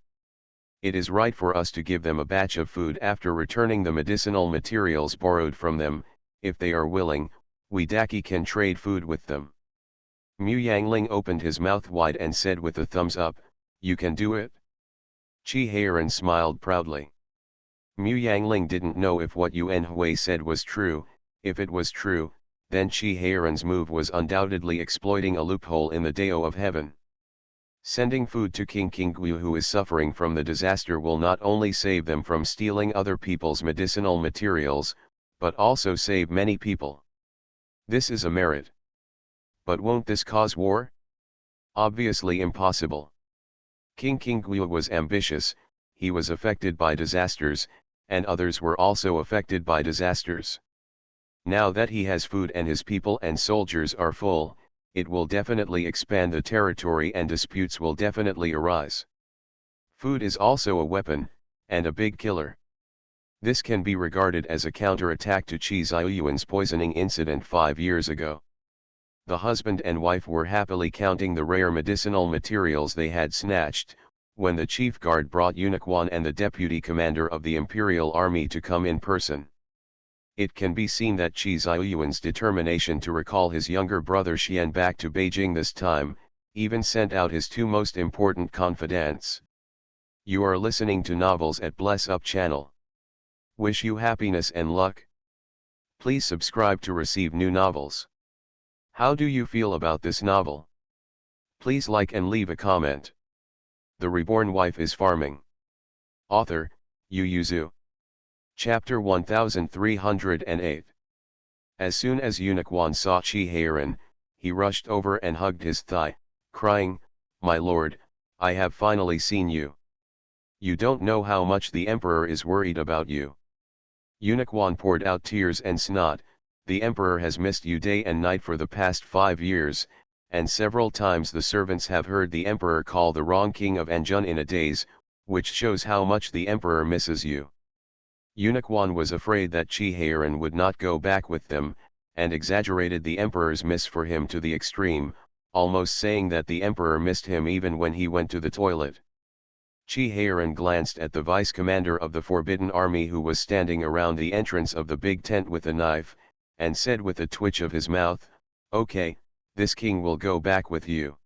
It is right for us to give them a batch of food after returning the medicinal materials borrowed from them. If they are willing, we Daki can trade food with them. Mu Yangling opened his mouth wide and said with a thumbs up, you can do it? Chi Heiran smiled proudly. Mu Yangling didn't know if what Yuan Hui said was true. If it was true, then Chi Heiran's move was undoubtedly exploiting a loophole in the Dao of Heaven. Sending food to King Guyu who is suffering from the disaster will not only save them from stealing other people's medicinal materials, but also save many people. This is a merit. But won't this cause war? Obviously impossible. King Guyu was ambitious, he was affected by disasters, and others were also affected by disasters. Now that he has food and his people and soldiers are full, it will definitely expand the territory and disputes will definitely arise. Food is also a weapon, and a big killer. This can be regarded as a counterattack to Qi Ziyuan's poisoning incident 5 years ago. The husband and wife were happily counting the rare medicinal materials they had snatched, when the chief guard brought Unicorn and the deputy commander of the imperial army to come in person. It can be seen that Qi Ziyuan's determination to recall his younger brother Xian back to Beijing this time, even sent out his 2 most important confidants. You are listening to Novels at Bless Up channel. Wish you happiness and luck. Please subscribe to receive new novels. How do you feel about this novel? Please like and leave a comment. The Reborn Wife is Farming. Author, Yu Yuzu. Chapter 1308. As soon as Unicorn saw Chi Heiran, he rushed over and hugged his thigh, crying, "My lord, I have finally seen you. You don't know how much the emperor is worried about you." Unicorn poured out tears and snot. The emperor has missed you day and night for the past 5 years, and several times the servants have heard the emperor call the wrong king of Anjun in a daze, which shows how much the emperor misses you. Unicorn was afraid that Chi Heiran would not go back with them, and exaggerated the emperor's miss for him to the extreme, almost saying that the emperor missed him even when he went to the toilet. Chi Heiran glanced at the vice commander of the Forbidden Army who was standing around the entrance of the big tent with a knife, and said with a twitch of his mouth, "Okay, this king will go back with you."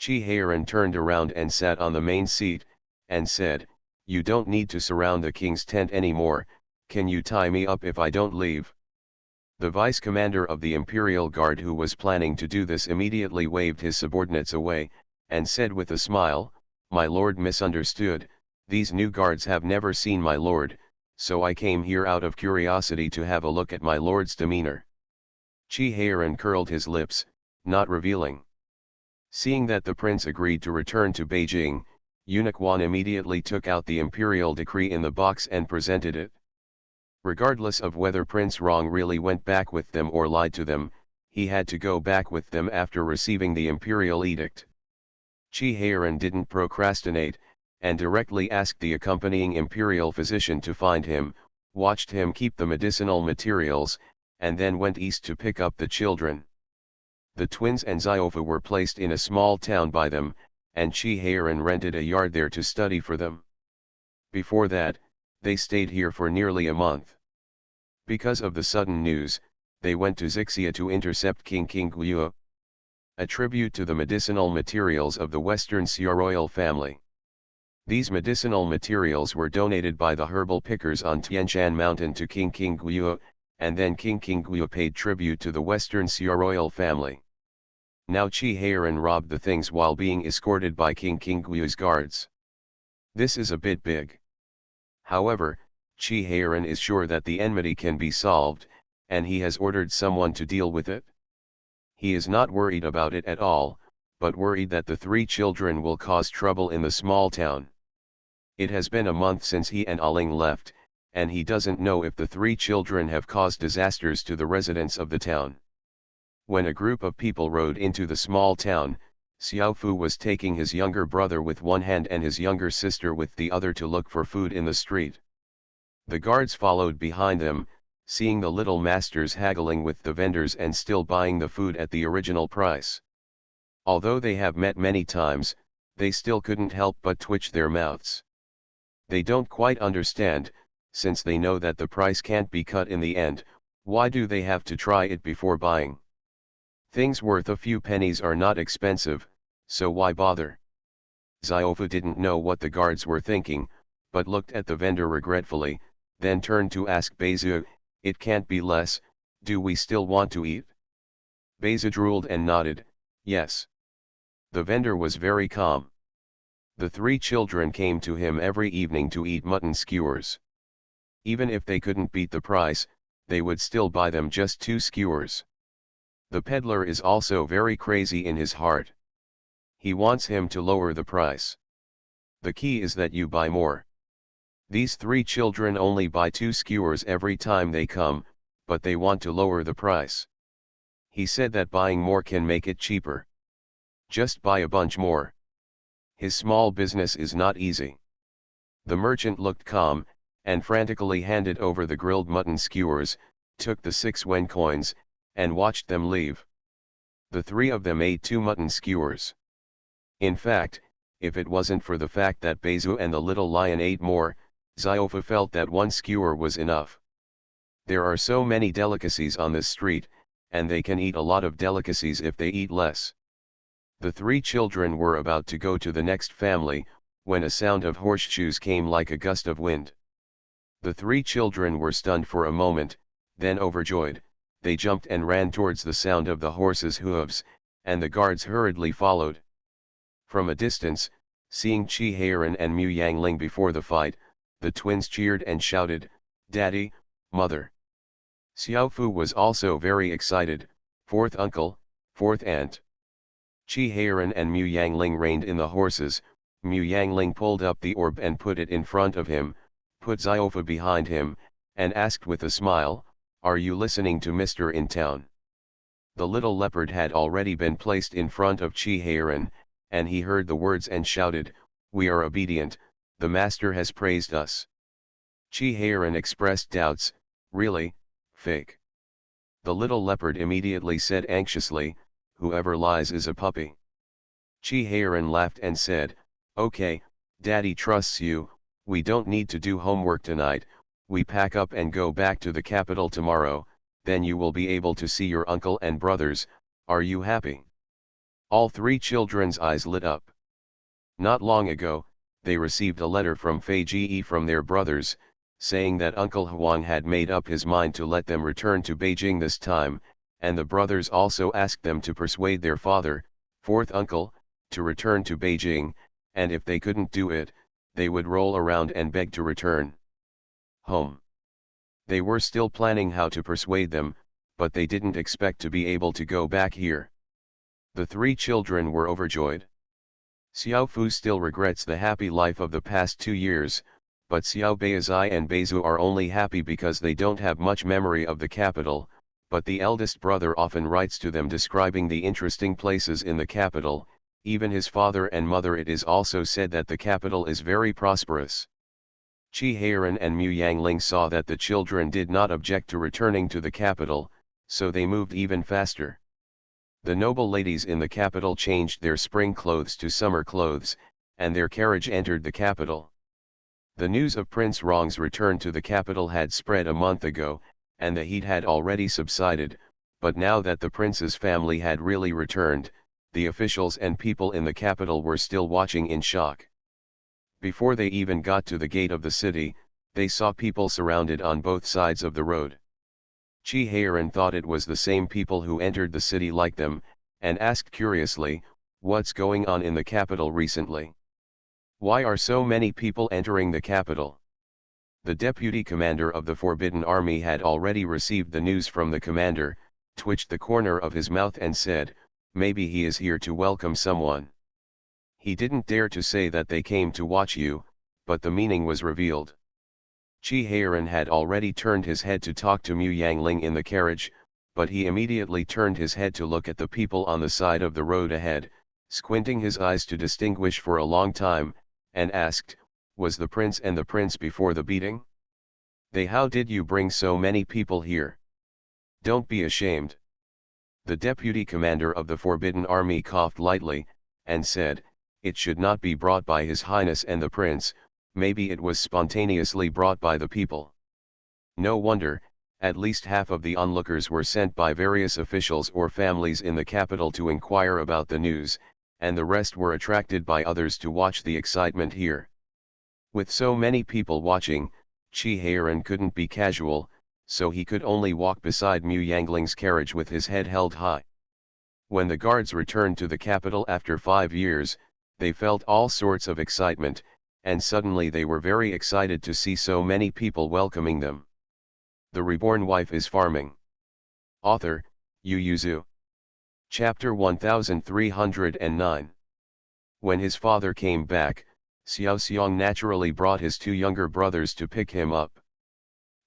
Chi Heiran turned around and sat on the main seat, and said, "You don't need to surround the king's tent anymore, can you tie me up if I don't leave?" The vice commander of the Imperial Guard who was planning to do this immediately waved his subordinates away, and said with a smile, "My lord misunderstood, these new guards have never seen my lord, so I came here out of curiosity to have a look at my lord's demeanor." Chi Heiran curled his lips, not revealing. Seeing that the prince agreed to return to Beijing, Unicorn immediately took out the imperial decree in the box and presented it. Regardless of whether Prince Rong really went back with them or lied to them, he had to go back with them after receiving the imperial edict. Chi Heiran didn't procrastinate, and directly asked the accompanying imperial physician to find him, watched him keep the medicinal materials, and then went east to pick up the children. The twins and Ziofa were placed in a small town by them, and Chi Heiran rented a yard there to study for them. Before that, they stayed here for nearly a month. Because of the sudden news, they went to Xixia to intercept King Guyu, a tribute to the medicinal materials of the Western Xia royal family. These medicinal materials were donated by the herbal pickers on Tianshan Mountain to King Guyu, and then King Guyu paid tribute to the Western Xia royal family. Now Chi Heiran robbed the things while being escorted by King Guyu's guards. This is a bit big. However, Chi Heiran is sure that the enmity can be solved, and he has ordered someone to deal with it. He is not worried about it at all, but worried that the three children will cause trouble in the small town. It has been a month since he and Aling left, and he doesn't know if the three children have caused disasters to the residents of the town. When a group of people rode into the small town, Xiaofu was taking his younger brother with one hand and his younger sister with the other to look for food in the street. The guards followed behind them, seeing the little masters haggling with the vendors and still buying the food at the original price. Although they have met many times, they still couldn't help but twitch their mouths. They don't quite understand, since they know that the price can't be cut in the end, why do they have to try it before buying? Things worth a few pennies are not expensive, so why bother? Xiaofu didn't know what the guards were thinking, but looked at the vendor regretfully, then turned to ask Beizu, "It can't be less, do we still want to eat?" Beizu drooled and nodded, "Yes." The vendor was very calm. The three children came to him every evening to eat mutton skewers. Even if they couldn't beat the price, they would still buy them just 2 skewers. The peddler is also very crazy in his heart. He wants him to lower the price. The key is that you buy more. These three children only buy 2 skewers every time they come, but they want to lower the price. He said that buying more can make it cheaper. Just buy a bunch more. His small business is not easy. The merchant looked calm, and frantically handed over the grilled mutton skewers, took the 6 wen coins, and watched them leave. The 3 of them ate 2 mutton skewers. In fact, if it wasn't for the fact that Beizu and the little lion ate more, Xiaofu felt that 1 skewer was enough. There are so many delicacies on this street, and they can eat a lot of delicacies if they eat less. The 3 children were about to go to the next family, when a sound of horseshoes came like a gust of wind. The 3 children were stunned for a moment, then overjoyed, they jumped and ran towards the sound of the horses' hooves, and the guards hurriedly followed. From a distance, seeing Qi Heiran and Mu Yangling before the fight, the twins cheered and shouted, "Daddy, Mother!" Xiaofu was also very excited, "Fourth uncle, fourth aunt." Qi Heiran and Mu Yangling reined in the horses. Mu Yangling pulled up the orb and put it in front of him, put Xiaofu behind him, and asked with a smile, "Are you listening to Mr. in town?" The little leopard had already been placed in front of Qi Heiran, and he heard the words and shouted, "We are obedient, the master has praised us." Qi Heiran expressed doubts, "Really, fake?" The little leopard immediately said anxiously, "Whoever lies is a puppy." Qi Heiran laughed and said, "Okay, Daddy trusts you, we don't need to do homework tonight, we pack up and go back to the capital tomorrow, then you will be able to see your uncle and brothers, are you happy?" All 3 children's eyes lit up. Not long ago, they received a letter from Fei Ji from their brothers, saying that Uncle Huang had made up his mind to let them return to Beijing this time, and the brothers also asked them to persuade their father, fourth uncle, to return to Beijing, and if they couldn't do it, they would roll around and beg to return home. They were still planning how to persuade them, but they didn't expect to be able to go back here. The 3 children were overjoyed. Xiaofu still regrets the happy life of the past 2 years, but Xiao Beizai and Beizu are only happy because they don't have much memory of the capital, but the eldest brother often writes to them describing the interesting places in the capital. Even his father and mother, it is also said that the capital is very prosperous. Qi Heiran and Mu Yangling saw that the children did not object to returning to the capital, so they moved even faster. The noble ladies in the capital changed their spring clothes to summer clothes, and their carriage entered the capital. The news of Prince Rong's return to the capital had spread a month ago, and the heat had already subsided, but now that the prince's family had really returned, the officials and people in the capital were still watching in shock. Before they even got to the gate of the city, they saw people surrounded on both sides of the road. Qi Heiran thought it was the same people who entered the city like them, and asked curiously, "What's going on in the capital recently? Why are so many people entering the capital?" The deputy commander of the Forbidden Army had already received the news from the commander, twitched the corner of his mouth and said, maybe he is here to welcome someone. He didn't dare to say that they came to watch you, but the meaning was revealed. Chi Heiran had already turned his head to talk to Mu Yangling in the carriage, but he immediately turned his head to look at the people on the side of the road ahead, squinting his eyes to distinguish for a long time, and asked, "Was the prince and the prince before the beating? How did you bring so many people here? Don't be ashamed." The deputy commander of the Forbidden Army coughed lightly, and said, "It should not be brought by His Highness and the prince, maybe it was spontaneously brought by the people." No wonder, at least half of the onlookers were sent by various officials or families in the capital to inquire about the news, and the rest were attracted by others to watch the excitement here. With so many people watching, Chi Heiran couldn't be casual, so he could only walk beside Mu Yangling's carriage with his head held high. When the guards returned to the capital after 5 years, they felt all sorts of excitement, and suddenly they were very excited to see so many people welcoming them. The Reborn Wife is Farming. Author, Yu Yuzu. Chapter 1309. When his father came back, Xiao Xiong naturally brought his 2 younger brothers to pick him up.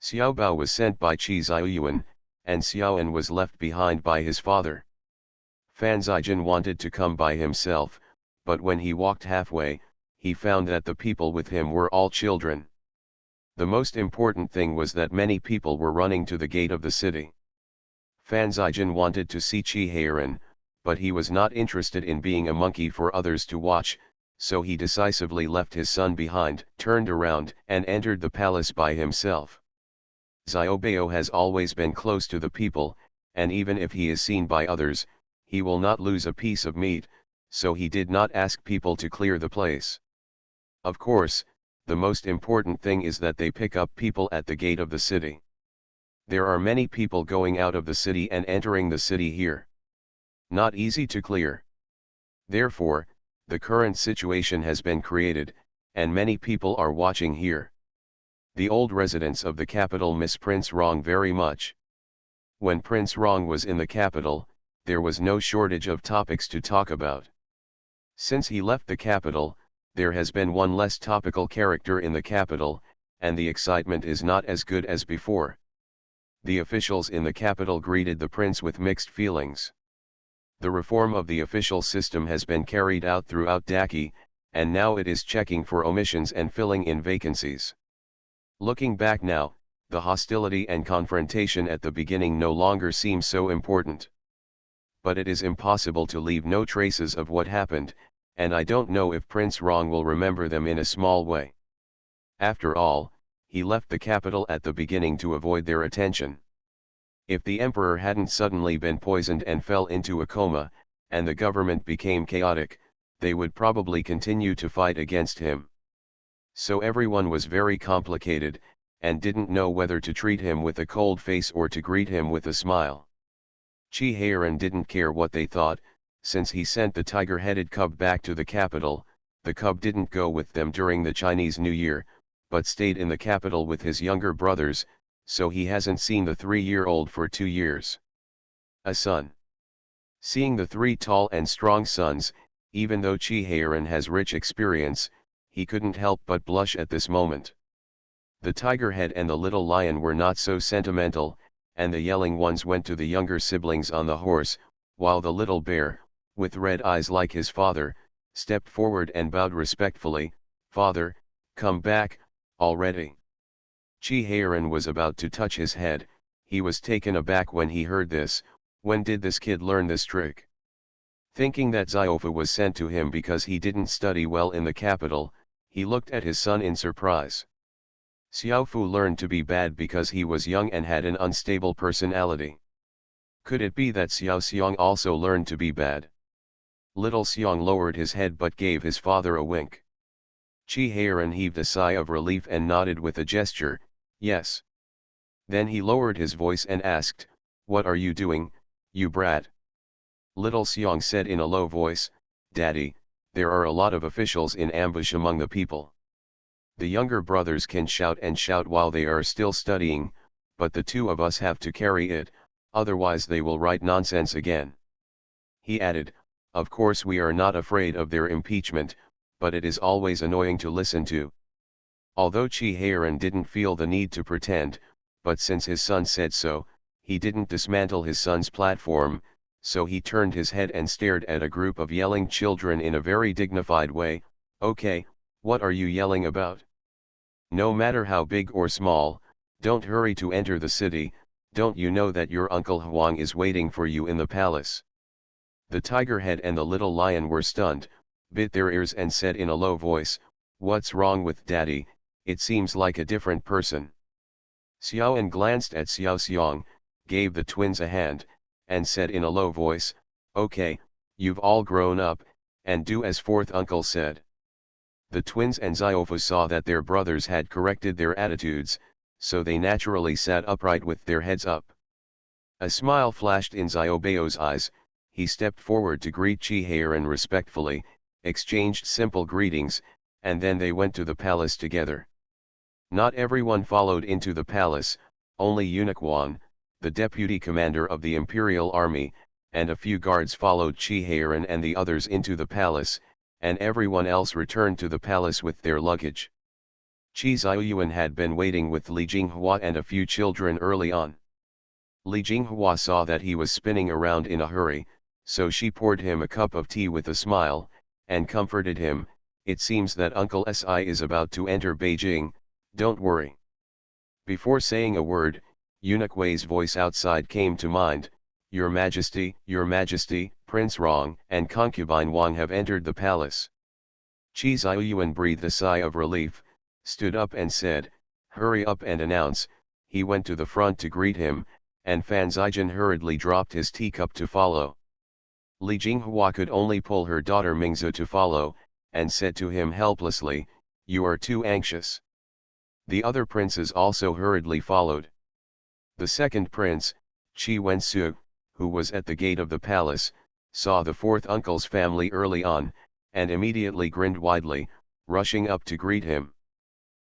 Xiao Bao was sent by Qi Ziyuan, and Xiao An was left behind by his father. Fan Zijin wanted to come by himself, but when he walked halfway, he found that the people with him were all children. The most important thing was that many people were running to the gate of the city. Fan Zijin wanted to see Chi Heiran, but he was not interested in being a monkey for others to watch, so he decisively left his son behind, turned around, and entered the palace by himself. Xiaobao has always been close to the people, and even if he is seen by others, he will not lose a piece of meat, so he did not ask people to clear the place. Of course, the most important thing is that they pick up people at the gate of the city. There are many people going out of the city and entering the city here. Not easy to clear. Therefore, the current situation has been created, and many people are watching here. The old residents of the capital miss Prince Rong very much. When Prince Rong was in the capital, there was no shortage of topics to talk about. Since he left the capital, there has been one less topical character in the capital, and the excitement is not as good as before. The officials in the capital greeted the prince with mixed feelings. The reform of the official system has been carried out throughout Daki, and now it is checking for omissions and filling in vacancies. Looking back now, the hostility and confrontation at the beginning no longer seem so important. But it is impossible to leave no traces of what happened, and I don't know if Prince Rong will remember them in a small way. After all, he left the capital at the beginning to avoid their attention. If the emperor hadn't suddenly been poisoned and fell into a coma, and the government became chaotic, they would probably continue to fight against him. So everyone was very complicated, and didn't know whether to treat him with a cold face or to greet him with a smile. Chi Heiran didn't care what they thought, since he sent the tiger-headed cub back to the capital. The cub didn't go with them during the Chinese New Year, but stayed in the capital with his younger brothers, so he hasn't seen the 3-year-old for 2 years. A son. Seeing the 3 tall and strong sons, even though Chi Heiran has rich experience, he couldn't help but blush at this moment. The tiger head and the little lion were not so sentimental, and the yelling ones went to the younger siblings on the horse, while the little bear, with red eyes like his father, stepped forward and bowed respectfully. "Father, come back, already." Chi Heiran was about to touch his head. He was taken aback when he heard this. When did this kid learn this trick? Thinking that Ziofa was sent to him because he didn't study well in the capital, he looked at his son in surprise. Xiaofu learned to be bad because he was young and had an unstable personality. Could it be that Xiao Xiong also learned to be bad? Little Xiong lowered his head but gave his father a wink. Chi Heiran heaved a sigh of relief and nodded with a gesture, "Yes." Then he lowered his voice and asked, "What are you doing, you brat?" Little Xiong said in a low voice, "Daddy, there are a lot of officials in ambush among the people. The younger brothers can shout and shout while they are still studying, but the 2 of us have to carry it, otherwise they will write nonsense again." He added, "Of course we are not afraid of their impeachment, but it is always annoying to listen to." Although Chi Heiran didn't feel the need to pretend, but since his son said so, he didn't dismantle his son's platform, so he turned his head and stared at a group of yelling children in a very dignified way. "Okay, what are you yelling about? No matter how big or small, don't hurry to enter the city. Don't you know that your uncle Huang is waiting for you in the palace?" The tiger head and the little lion were stunned, bit their ears and said in a low voice, "What's wrong with Daddy? It seems like a different person." Xiaoan glanced at Xiao Xiang, gave the twins a hand, and said in a low voice, "Okay, you've all grown up, and do as fourth uncle said." The twins and Xiaofu saw that their brothers had corrected their attitudes, so they naturally sat upright with their heads up. A smile flashed in Xiaobeo's eyes. He stepped forward to greet Chi Heiran respectfully, exchanged simple greetings, and then they went to the palace together. Not everyone followed into the palace, only Eunuch Wan, the deputy commander of the imperial army, and a few guards followed Chi Heiran and the others into the palace, and everyone else returned to the palace with their luggage. Chi Xiaoyuan had been waiting with Li Jinghua and a few children early on. Li Jinghua saw that he was spinning around in a hurry, so she poured him a cup of tea with a smile, and comforted him. "It seems that Uncle Si is about to enter Beijing, don't worry." Before saying a word, Eunuch Wei's voice outside came to mind, Your Majesty, Prince Rong and concubine Wang have entered the palace." Chi Xiaoyuan breathed a sigh of relief, stood up and said, "Hurry up and announce." He went to the front to greet him, and Fan Zijin hurriedly dropped his teacup to follow. Li Jinghua could only pull her daughter Mingzu to follow, and said to him helplessly, "You are too anxious." The other princes also hurriedly followed. The second prince, Chi Wensu, who was at the gate of the palace, saw the fourth uncle's family early on, and immediately grinned widely, rushing up to greet him.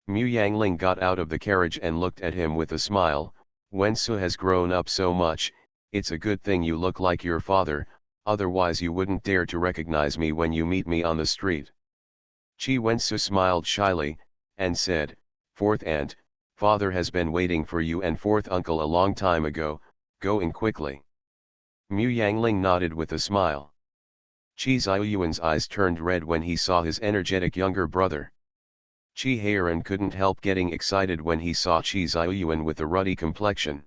Mu Yangling got out of the carriage and looked at him with a smile. "Wensu has grown up so much, it's a good thing you look like your father, otherwise you wouldn't dare to recognize me when you meet me on the street." Chi Wensu smiled shyly, and said, "Fourth aunt, father has been waiting for you and fourth uncle a long time ago, go in quickly." Mu Yangling nodded with a smile. Chi Xiaoyuan's eyes turned red when he saw his energetic younger brother. Chi Heiran couldn't help getting excited when he saw Chi Xiaoyuan with a ruddy complexion.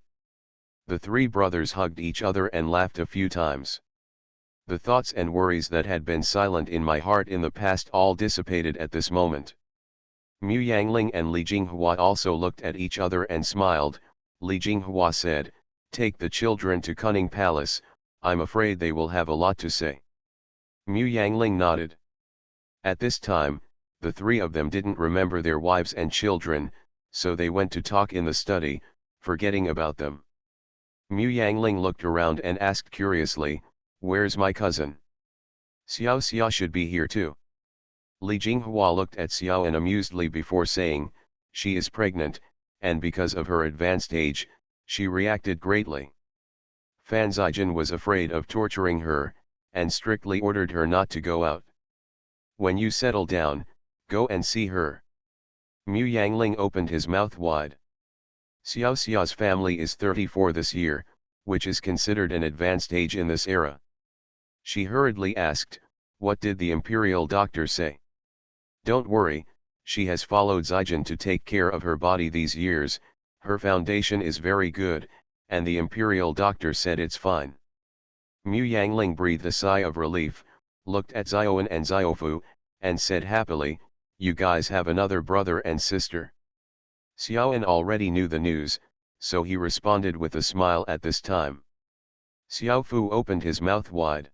The three brothers hugged each other and laughed a few times. The thoughts and worries that had been silent in my heart in the past all dissipated at this moment. Mu Yangling and Li Jinghua also looked at each other and smiled. Li Jinghua said, "Take the children to Cunning Palace, I'm afraid they will have a lot to say." Mu Yangling nodded. At this time, the three of them didn't remember their wives and children, so they went to talk in the study, forgetting about them. Mu Yangling looked around and asked curiously, "Where's my cousin? Xiao Xia should be here too." Li Jinghua looked at Xiao and amusedly before saying, "She is pregnant, and because of her advanced age, she reacted greatly. Fan Zijin was afraid of torturing her, and strictly ordered her not to go out. When you settle down, go and see her." Mu Yangling opened his mouth wide. Xiao Xia's family is 34 this year, which is considered an advanced age in this era. She hurriedly asked, "What did the imperial doctor say?" "Don't worry, she has followed Zijin to take care of her body these years, her foundation is very good, and the imperial doctor said it's fine." Mu Yangling breathed a sigh of relief, looked at Xiaoan and Xiaofu, and said happily, "You guys have another brother and sister." Xiaoan already knew the news, so he responded with a smile at this time. Xiaofu opened his mouth wide.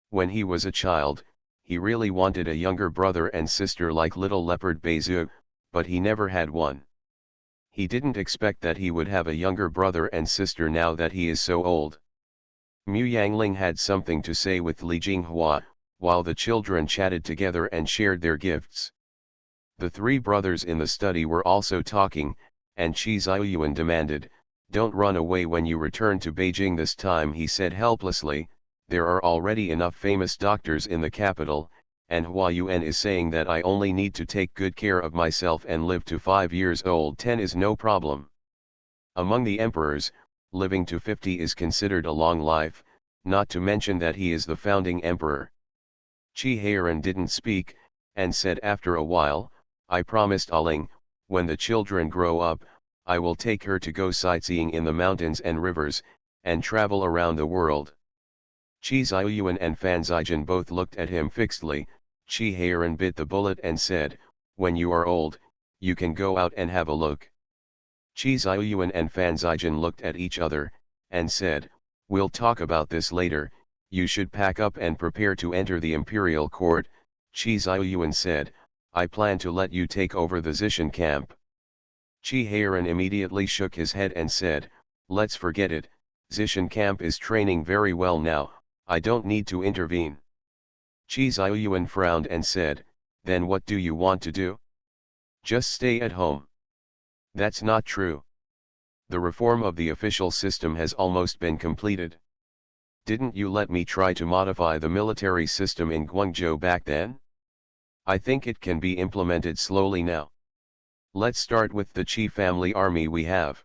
When he was a child, he really wanted a younger brother and sister like little leopard Beizu, but he never had one. He didn't expect that he would have a younger brother and sister now that he is so old. Mu Yangling had something to say with Li Jinghua, while the children chatted together and shared their gifts. The three brothers in the study were also talking, and Chi Xiaoyuan demanded, "Don't run away when you return to Beijing this time," he said helplessly. There are already enough famous doctors in the capital, and Hua Yuan is saying that I only need to take good care of myself and live to 5 years old. 10 is no problem. Among the emperors, living to 50 is considered a long life, not to mention that he is the founding emperor. Qi Heiran didn't speak, and said after a while, I promised Aling, when the children grow up, I will take her to go sightseeing in the mountains and rivers, and travel around the world. Qi Ziyuan and Fan Zijin both looked at him fixedly. Qi Heiran bit the bullet and said, when you are old, you can go out and have a look. Qi Ziyuan and Fan Zijin looked at each other, and said, we'll talk about this later, you should pack up and prepare to enter the imperial court. Qi Ziyuan said, I plan to let you take over the Zishan camp. Qi Heiran immediately shook his head and said, let's forget it, Zishan camp is training very well now, I don't need to intervene. Qi Ziyuan frowned and said, then what do you want to do? Just stay at home. That's not true. The reform of the official system has almost been completed. Didn't you let me try to modify the military system in Guangzhou back then? I think it can be implemented slowly now. Let's start with the Qi family army we have.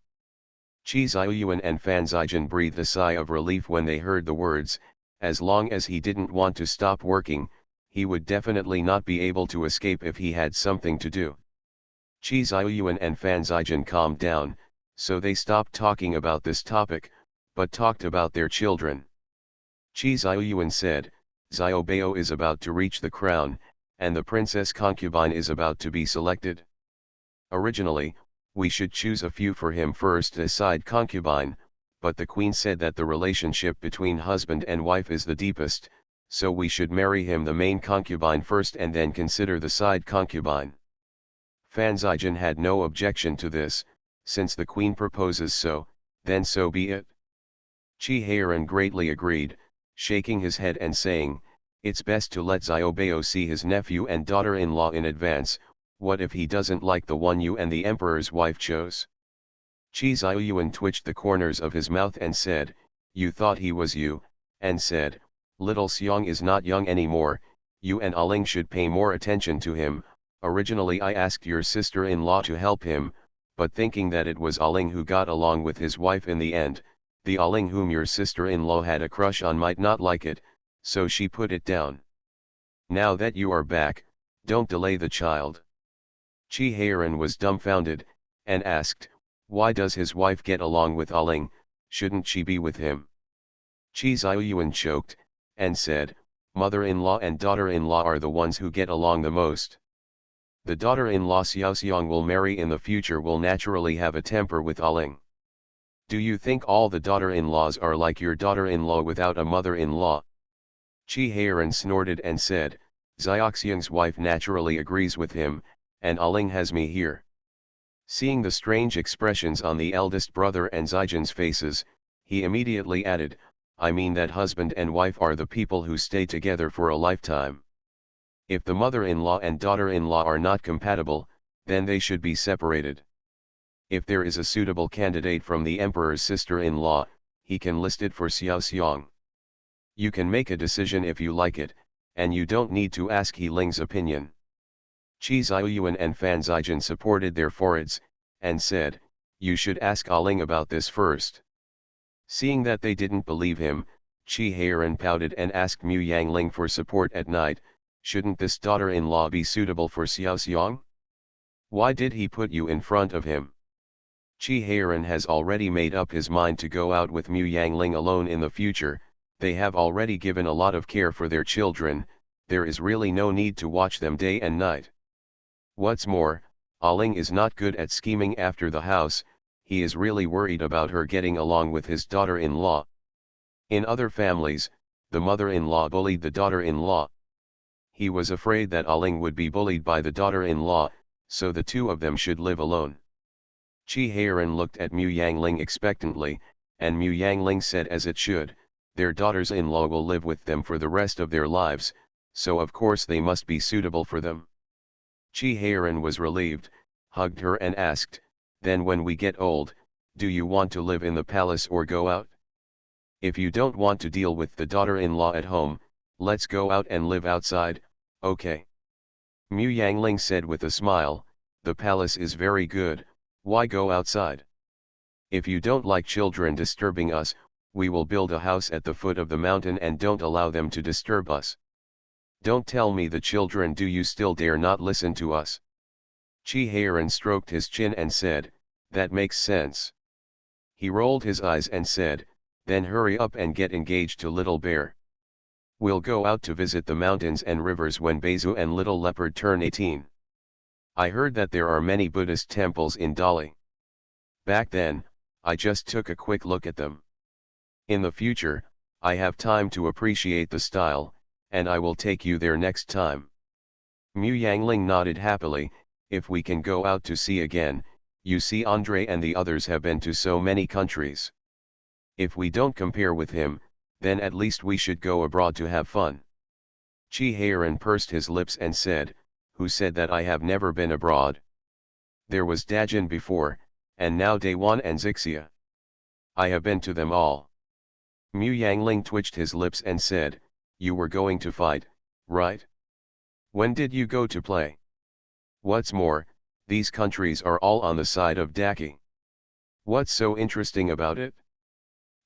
Qi Ziyuan and Fan Zijin breathed a sigh of relief when they heard the words. As long as he didn't want to stop working, he would definitely not be able to escape if he had something to do. Qi Ziyuan and Fan Zijin calmed down, so they stopped talking about this topic, but talked about their children. Qi Ziyuan said, Xiaobao is about to reach the crown, and the princess concubine is about to be selected. Originally, we should choose a few for him first to decide concubine, but the queen said that the relationship between husband and wife is the deepest, so we should marry him the main concubine first and then consider the side concubine. Fan Zijin had no objection to this, since the queen proposes so, then so be it. Qi Heiran greatly agreed, shaking his head and saying, it's best to let Xiaobao see his nephew and daughter-in-law in advance. What if he doesn't like the one you and the emperor's wife chose? Qi Ziyuan twitched the corners of his mouth and said, you thought he was you, and said, little Xiong is not young anymore, you and Aling should pay more attention to him. Originally I asked your sister-in-law to help him, but thinking that it was Aling who got along with his wife in the end, the Aling whom your sister-in-law had a crush on might not like it, so she put it down. Now that you are back, don't delay the child. Qi Heiran was dumbfounded, and asked, why does his wife get along with Aling, shouldn't she be with him? Qi Ziyuan choked, and said, mother-in-law and daughter-in-law are the ones who get along the most. The daughter-in-law Xiaoxiang will marry in the future will naturally have a temper with Aling. Do you think all the daughter-in-laws are like your daughter-in-law without a mother-in-law? Qi Heiran snorted and said, Xiaoxiang's wife naturally agrees with him, and Aling has me here. Seeing the strange expressions on the eldest brother and Zijin's faces, he immediately added, I mean that husband and wife are the people who stay together for a lifetime. If the mother-in-law and daughter-in-law are not compatible, then they should be separated. If there is a suitable candidate from the emperor's sister-in-law, he can list it for Xiaoxiang. You can make a decision if you like it, and you don't need to ask He Ling's opinion. Qi Ziyuan and Fan Zijin supported their foreheads, and said, you should ask Aling about this first. Seeing that they didn't believe him, Qi Heiran pouted and asked Mu Yangling for support at night, shouldn't this daughter-in-law be suitable for Xiaoxiang? Why did he put you in front of him? Qi Heiran has already made up his mind to go out with Mu Yangling alone in the future. They have already given a lot of care for their children, there is really no need to watch them day and night. What's more, Aling is not good at scheming after the house, he is really worried about her getting along with his daughter-in-law. In other families, the mother-in-law bullied the daughter-in-law. He was afraid that Aling would be bullied by the daughter-in-law, so the two of them should live alone. Qi Heiran looked at Mu Yangling expectantly, and Mu Yangling said as it should, their daughters-in-law will live with them for the rest of their lives, so of course they must be suitable for them. Qi Heiran was relieved, hugged her and asked, then when we get old, do you want to live in the palace or go out? If you don't want to deal with the daughter-in-law at home, let's go out and live outside, okay? Mu Yangling said with a smile, the palace is very good, why go outside? If you don't like children disturbing us, we will build a house at the foot of the mountain and don't allow them to disturb us. Don't tell me the children, do you still dare not listen to us? Chi Heiran stroked his chin and said, that makes sense. He rolled his eyes and said, then hurry up and get engaged to Little Bear. We'll go out to visit the mountains and rivers when Beizu and Little Leopard turn 18. I heard that there are many Buddhist temples in Dali. Back then, I just took a quick look at them. In the future, I have time to appreciate the style, and I will take you there next time. Mu Yangling nodded happily, if we can go out to sea again, you see Andre and the others have been to so many countries. If we don't compare with him, then at least we should go abroad to have fun. Chi Heiran pursed his lips and said, who said that I have never been abroad? There was Dajin before, and now Daewon and Zixia. I have been to them all. Mu Yangling twitched his lips and said, you were going to fight, right? When did you go to play? What's more, these countries are all on the side of Daki. What's so interesting about it?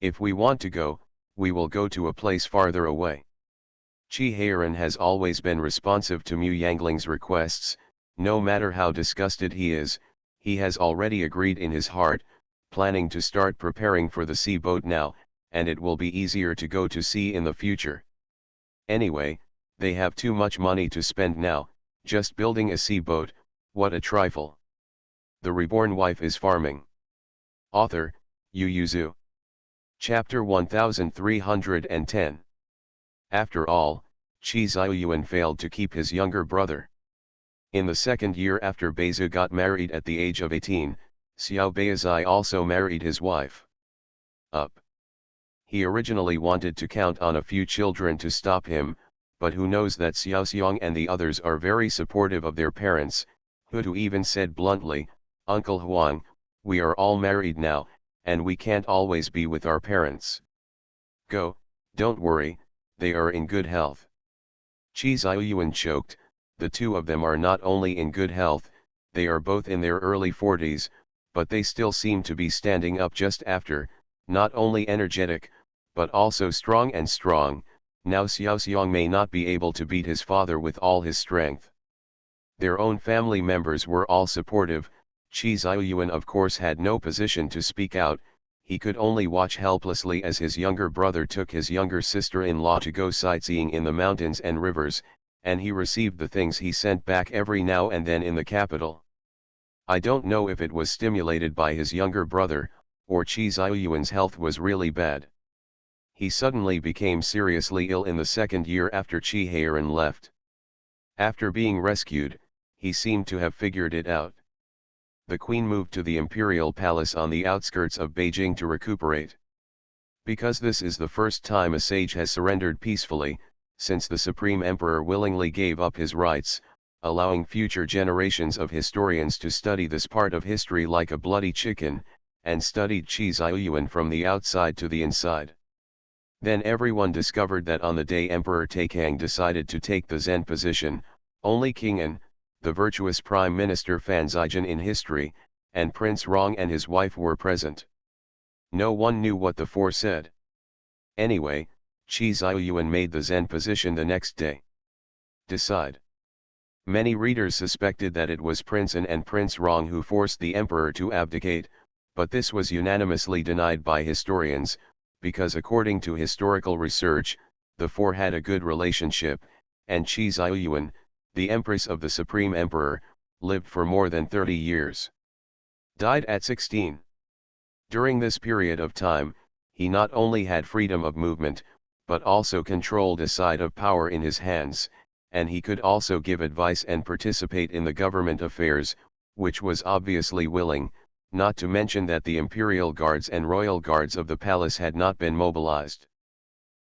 If we want to go, we will go to a place farther away. Chi Heiran has always been responsive to Mu Yangling's requests, no matter how disgusted he is, he has already agreed in his heart, planning to start preparing for the sea boat now, and it will be easier to go to sea in the future. Anyway, they have too much money to spend now, just building a sea boat, what a trifle. The Reborn Wife is Farming. Author, Yu Yuzu. Chapter 1310. After all, Qi Ziyuan failed to keep his younger brother. In the second year after Beizu got married at the age of 18, Xiao Beizai also married his wife. He originally wanted to count on a few children to stop him, but who knows that Xiao Xiong and the others are very supportive of their parents. Hutu even said bluntly, Uncle Huang, we are all married now, and we can't always be with our parents. Go, don't worry, they are in good health. Qi Ziyuan choked, the two of them are not only in good health, they are both in their early 40s, but they still seem to be standing up just after, not only energetic, but also strong and strong. Now Xiao Xiong may not be able to beat his father with all his strength. Their own family members were all supportive. Qi Ziyuan of course had no position to speak out, he could only watch helplessly as his younger brother took his younger sister-in-law to go sightseeing in the mountains and rivers, and he received the things he sent back every now and then in the capital. I don't know if it was stimulated by his younger brother, or Qi Ziyuan's health was really bad. He suddenly became seriously ill in the second year after Qi Heiran left. After being rescued, he seemed to have figured it out. The queen moved to the imperial palace on the outskirts of Beijing to recuperate. Because this is the first time a sage has surrendered peacefully, since the supreme emperor willingly gave up his rights, allowing future generations of historians to study this part of history like a bloody chicken, and studied Qi Ziyuan from the outside to the inside. Then everyone discovered that on the day Emperor Taikang decided to take the Zen position, only King An, the virtuous Prime Minister Fan Zijin in history, and Prince Rong and his wife were present. No one knew what the four said. Anyway, Qi Ziyuan made the Zen position the next day. Decide. Many readers suspected that it was Prince An and Prince Rong who forced the emperor to abdicate, but this was unanimously denied by historians, because according to historical research, the four had a good relationship, and Qi Ziyuan, the empress of the supreme emperor, lived for more than 30 years. Died at 16. During this period of time, he not only had freedom of movement, but also controlled a side of power in his hands, and he could also give advice and participate in the government affairs, which was obviously willing, not to mention that the imperial guards and royal guards of the palace had not been mobilized.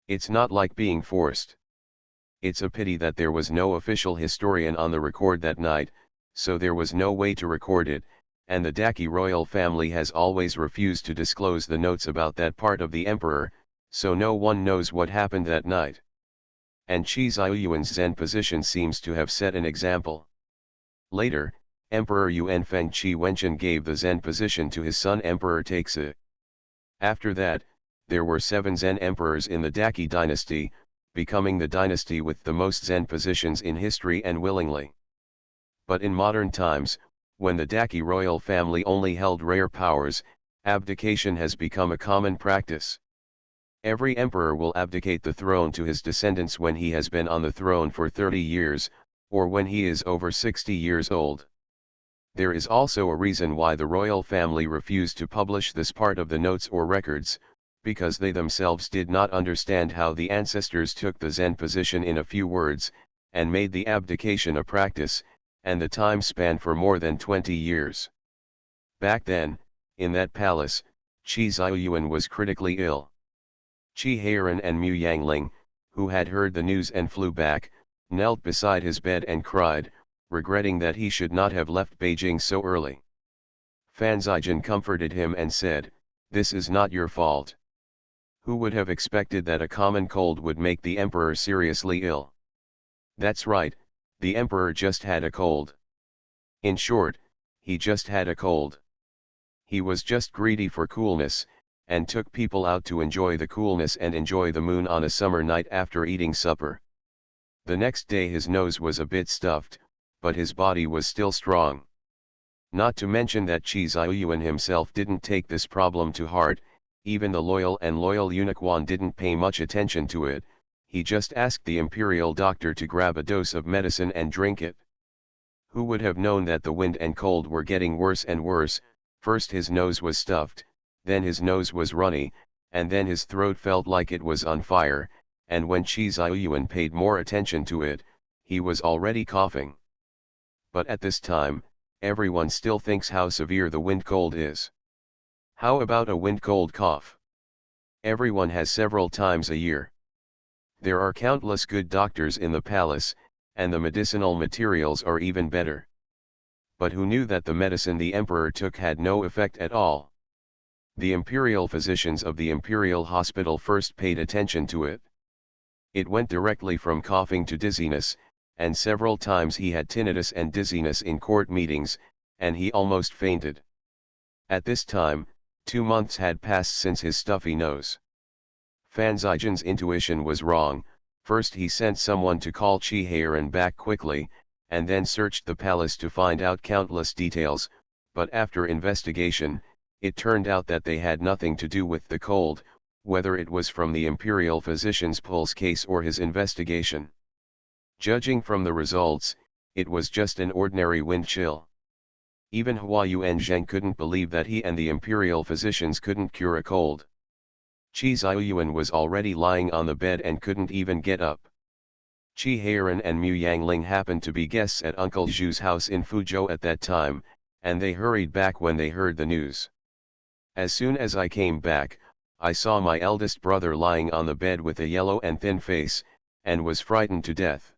It's not like being forced. It's a pity that there was no official historian on the record that night, so there was no way to record it, and the Daki royal family has always refused to disclose the notes about that part of the emperor, so no one knows what happened that night. And Qi Ziyuan's Zen position seems to have set an example. Later, Emperor Yuan Feng Qi Wenchen gave the Zen position to his son Emperor Taixi. After that, there were 7 Zen emperors in the Daqi dynasty, becoming the dynasty with the most Zen positions in history and willingly. But in modern times, when the Daqi royal family only held rare powers, abdication has become a common practice. Every emperor will abdicate the throne to his descendants when he has been on the throne for 30 years, or when he is over 60 years old. There is also a reason why the royal family refused to publish this part of the notes or records, because they themselves did not understand how the ancestors took the Zen position in a few words, and made the abdication a practice, and the time span for more than 20 years. Back then, in that palace, Qi Ziyuan was critically ill. Qi Heiran and Mu Yangling, who had heard the news and flew back, knelt beside his bed and cried, regretting that he should not have left Beijing so early. Fan Zizhen comforted him and said, "This is not your fault. Who would have expected that a common cold would make the emperor seriously ill? That's right, the emperor just had a cold. In short, he just had a cold. He was just greedy for coolness, and took people out to enjoy the coolness and enjoy the moon on a summer night after eating supper. The next day his nose was a bit stuffed, but his body was still strong. Not to mention that Qi Ziyuan himself didn't take this problem to heart, even the loyal eunuch Wan didn't pay much attention to it, he just asked the imperial doctor to grab a dose of medicine and drink it. Who would have known that the wind and cold were getting worse and worse? First his nose was stuffed, then his nose was runny, and then his throat felt like it was on fire, and when Qi Ziyuan paid more attention to it, he was already coughing. But at this time, everyone still thinks how severe the wind cold is. How about a wind cold cough? Everyone has several times a year. There are countless good doctors in the palace, and the medicinal materials are even better. But who knew that the medicine the emperor took had no effect at all? The imperial physicians of the imperial hospital first paid attention to it. It went directly from coughing to dizziness, and several times he had tinnitus and dizziness in court meetings, and he almost fainted. At this time, 2 months had passed since his stuffy nose. Fan Zizhen's intuition was wrong. First he sent someone to call Qi Heiran back quickly, and then searched the palace to find out countless details, but after investigation, it turned out that they had nothing to do with the cold, whether it was from the imperial physician's pulse case or his investigation. Judging from the results, it was just an ordinary wind chill. Even Hua Yuanzheng couldn't believe that he and the imperial physicians couldn't cure a cold. Qi Ziyuan was already lying on the bed and couldn't even get up. Qi Heiran and Mu Yangling happened to be guests at Uncle Zhu's house in Fuzhou at that time, and they hurried back when they heard the news. As soon as I came back, I saw my eldest brother lying on the bed with a yellow and thin face, and was frightened to death.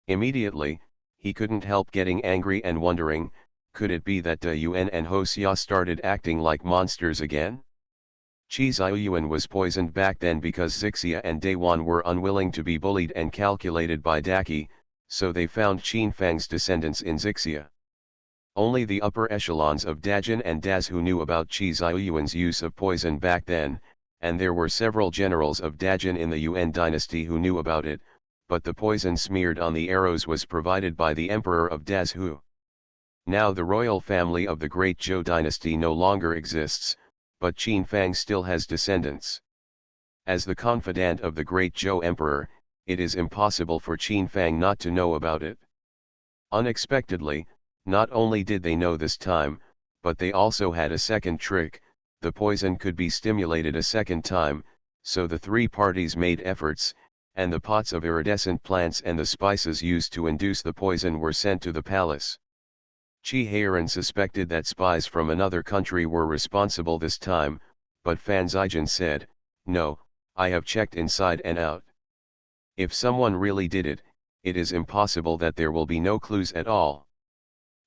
Immediately, he couldn't help getting angry and wondering, could it be that De Yuan and Ho Xia started acting like monsters again? Qi Ziyuan was poisoned back then because Zixia and Dayuan were unwilling to be bullied and calculated by Daqi, so they found Qin Fang's descendants in Zixia. Only the upper echelons of Dajin and Daz who knew about Qi Ziyuan's use of poison back then, and there were several generals of Dajin in the Yuan dynasty who knew about it, but the poison smeared on the arrows was provided by the emperor of Daz who. Now the royal family of the great Zhou dynasty no longer exists, but Qin Fang still has descendants. As the confidant of the great Zhou emperor, it is impossible for Qin Fang not to know about it. Unexpectedly, not only did they know this time, but they also had a second trick. The poison could be stimulated a second time, so the 3 parties made efforts, and the pots of iridescent plants and the spices used to induce the poison were sent to the palace. Qi Heiran suspected that spies from another country were responsible this time, but Fan Zizhen said, "No, I have checked inside and out. If someone really did it, it is impossible that there will be no clues at all."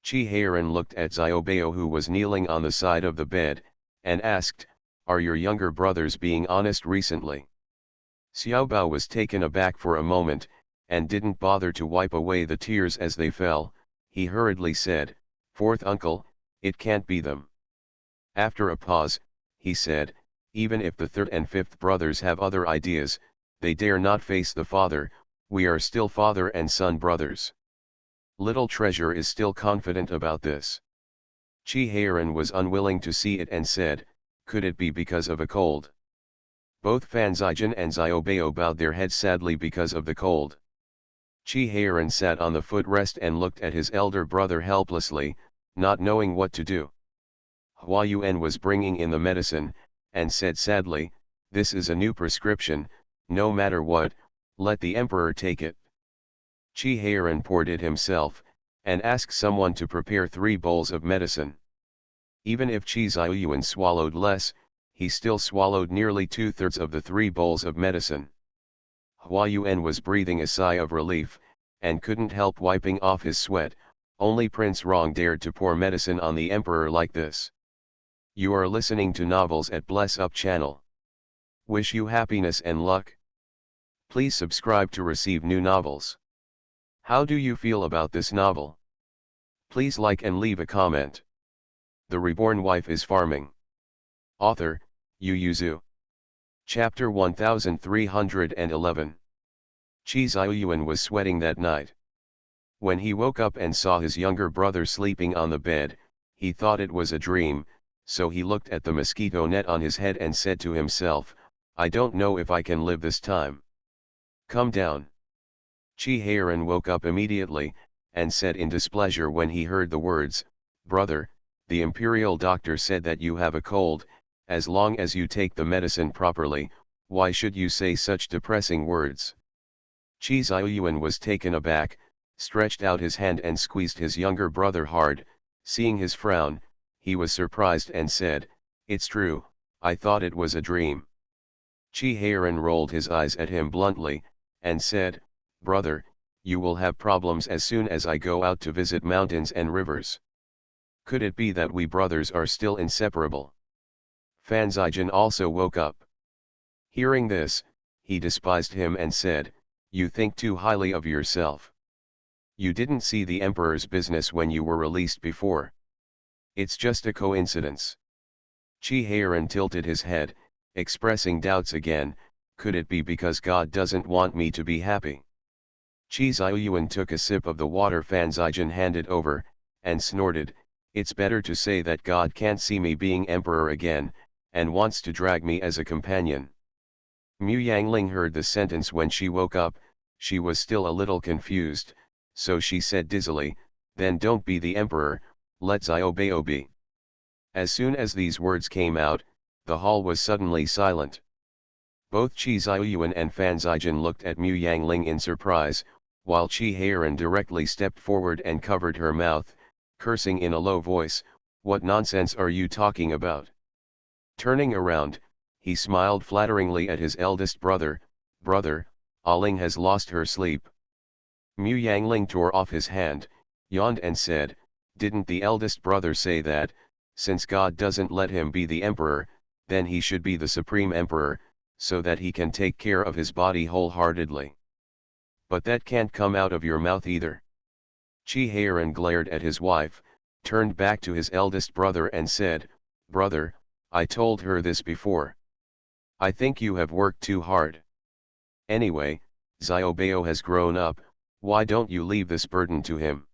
Qi Heiran looked at Xiaobao who was kneeling on the side of the bed, and asked, are your younger brothers being honest recently? Xiaobao was taken aback for a moment, and didn't bother to wipe away the tears as they fell. He hurriedly said, "Fourth uncle, it can't be them." After a pause, he said, "Even if the third and fifth brothers have other ideas, they dare not face the father. We are still father and son brothers." Little Treasure is still confident about this. Chi Heiran was unwilling to see it and said, "Could it be because of a cold?" Both Fan Zijian and Xiaobao bowed their heads sadly because of the cold. Chi Heiran sat on the footrest and looked at his elder brother helplessly, not knowing what to do. Hua Yuan was bringing in the medicine, and said sadly, "This is a new prescription, no matter what, let the emperor take it." Chi Heiran poured it himself, and asked someone to prepare 3 bowls of medicine. Even if Chi Ziyuan swallowed less, he still swallowed nearly 2/3 of the 3 bowls of medicine. Hua Yuan was breathing a sigh of relief, and couldn't help wiping off his sweat. Only Prince Rong dared to pour medicine on the emperor like this. You are listening to Novels at Bless Up channel. Wish you happiness and luck. Please subscribe to receive new novels. How do you feel about this novel? Please like and leave a comment. The Reborn Wife is Farming. Author, Yu Yuzu. Chapter 1311. Chi Ziyuan was sweating that night. When he woke up and saw his younger brother sleeping on the bed, he thought it was a dream, so he looked at the mosquito net on his head and said to himself, "I don't know if I can live this time. Come down." Chi Heiran woke up immediately, and said in displeasure when he heard the words, "Brother, the imperial doctor said that you have a cold. As long as you take the medicine properly, why should you say such depressing words?" Chi Ziyuan was taken aback, stretched out his hand and squeezed his younger brother hard. Seeing his frown, he was surprised and said, "It's true, I thought it was a dream." Chi Heiran rolled his eyes at him bluntly, and said, "Brother, you will have problems as soon as I go out to visit mountains and rivers. Could it be that we brothers are still inseparable?" Fan Zijian also woke up. Hearing this, he despised him and said, "You think too highly of yourself. You didn't see the emperor's business when you were released before. It's just a coincidence." Chi Heiran tilted his head, expressing doubts again. Could it be because God doesn't want me to be happy? Chi Ziyuan took a sip of the water Fan Zijian handed over, and snorted, "It's better to say that God can't see me being emperor again, and wants to drag me as a companion." Mu Yangling heard the sentence when she woke up. She was still a little confused, so she said dizzily, "Then don't be the emperor, let Xiaobao be." As soon as these words came out, the hall was suddenly silent. Both Chi Ziyuan and Fan Zijian looked at Mu Yangling in surprise, while Chi Heiran directly stepped forward and covered her mouth, cursing in a low voice, "What nonsense are you talking about?" Turning around, he smiled flatteringly at his eldest brother. "Brother, Aling has lost her sleep." Mu Yangling tore off his hand, yawned and said, "Didn't the eldest brother say that, since God doesn't let him be the emperor, then he should be the supreme emperor, so that he can take care of his body wholeheartedly? But that can't come out of your mouth either." Chi Heiran glared at his wife, turned back to his eldest brother and said, "Brother, I told her this before. I think you have worked too hard. Anyway, Xiaobao has grown up, why don't you leave this burden to him?"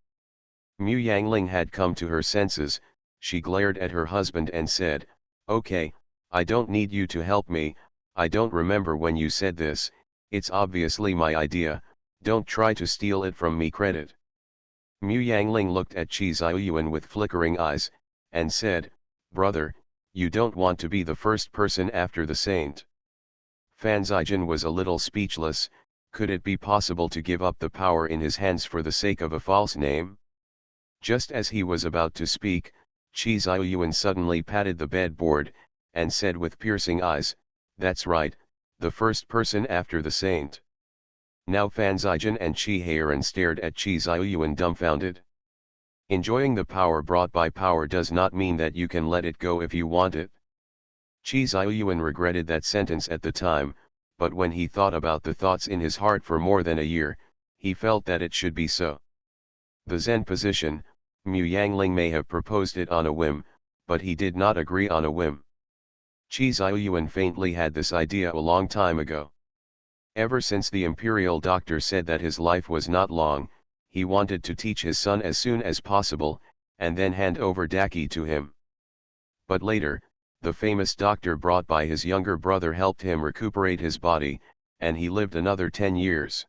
Mu Yangling had come to her senses. She glared at her husband and said, "Okay, I don't need you to help me. I don't remember when you said this. It's obviously my idea, don't try to steal it from me credit." Mu Yangling looked at Chi Ziyuan with flickering eyes, and said, "Brother, you don't want to be the first person after the saint." Fan Zijian was a little speechless. Could it be possible to give up the power in his hands for the sake of a false name? Just as he was about to speak, Chi Ziyuan suddenly patted the bedboard, and said with piercing eyes, "That's right, the first person after the saint." Now Fan Zijian and Chi Heiran stared at Chi Ziyuan dumbfounded. Enjoying the power brought by power does not mean that you can let it go if you want it. Chi Ziyuan regretted that sentence at the time, but when he thought about the thoughts in his heart for more than a year, he felt that it should be so. The Zen position, Mu Yangling may have proposed it on a whim, but he did not agree on a whim. Chi Ziyuan faintly had this idea a long time ago. Ever since the imperial doctor said that his life was not long, he wanted to teach his son as soon as possible, and then hand over Daki to him. But later, the famous doctor brought by his younger brother helped him recuperate his body, and he lived another 10 years.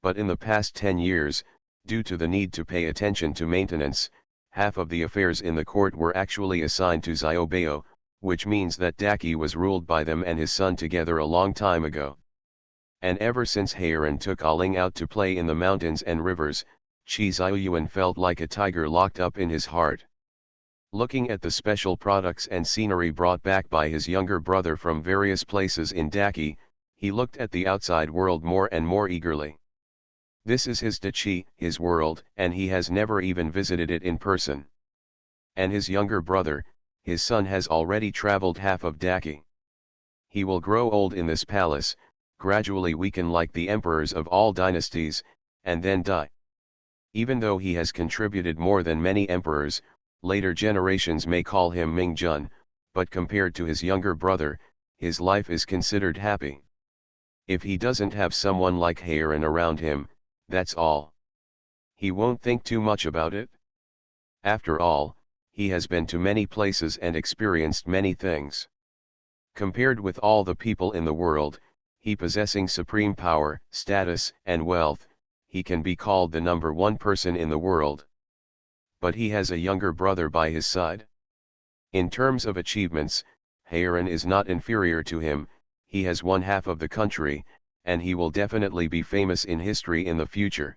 But in the past 10 years, due to the need to pay attention to maintenance, half of the affairs in the court were actually assigned to Xiaobao, which means that Daki was ruled by them and his son together a long time ago. And ever since Heiran took Aling out to play in the mountains and rivers, Chi Ziyuan felt like a tiger locked up in his heart. Looking at the special products and scenery brought back by his younger brother from various places in Daki, he looked at the outside world more and more eagerly. This is his Dachi, his world, and he has never even visited it in person. And his younger brother, his son, has already traveled half of Daki. He will grow old in this palace, gradually weaken like the emperors of all dynasties, and then die. Even though he has contributed more than many emperors, later generations may call him Mingjun, but compared to his younger brother, his life is considered happy. If he doesn't have someone like Heiran around him, that's all. He won't think too much about it. After all, he has been to many places and experienced many things. Compared with all the people in the world, he possessing supreme power, status, and wealth, he can be called the number one person in the world. But he has a younger brother by his side. In terms of achievements, Heiran is not inferior to him, he has one half of the country, and he will definitely be famous in history in the future.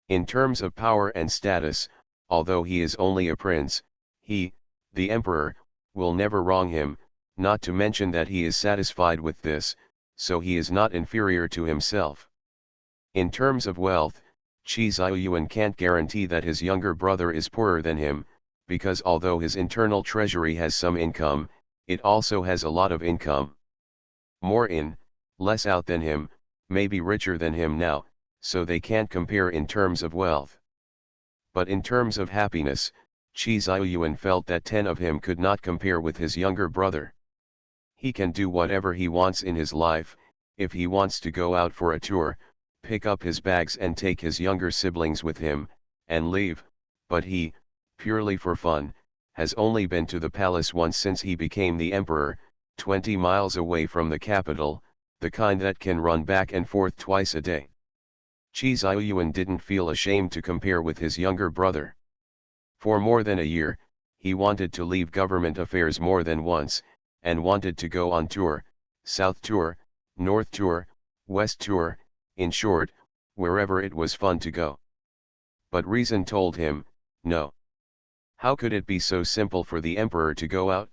In terms of power and status, although he is only a prince, he, the emperor, will never wrong him, not to mention that he is satisfied with this, so he is not inferior to himself. In terms of wealth, Chi Ziyuan can't guarantee that his younger brother is poorer than him, because although his internal treasury has some income, it also has a lot of income. More in, less out than him, may be richer than him now, so they can't compare in terms of wealth. But in terms of happiness, Chi Ziyuan felt that 10 of him could not compare with his younger brother. He can do whatever he wants in his life. If he wants to go out for a tour, pick up his bags and take his younger siblings with him, and leave, but he, purely for fun, has only been to the palace once since he became the emperor, 20 miles away from the capital, the kind that can run back and forth twice a day. Chi Ziyuan didn't feel ashamed to compare with his younger brother. For more than a year, he wanted to leave government affairs more than once, and wanted to go on tour, South Tour, North Tour, West Tour, in short, wherever it was fun to go. But reason told him, no. How could it be so simple for the emperor to go out?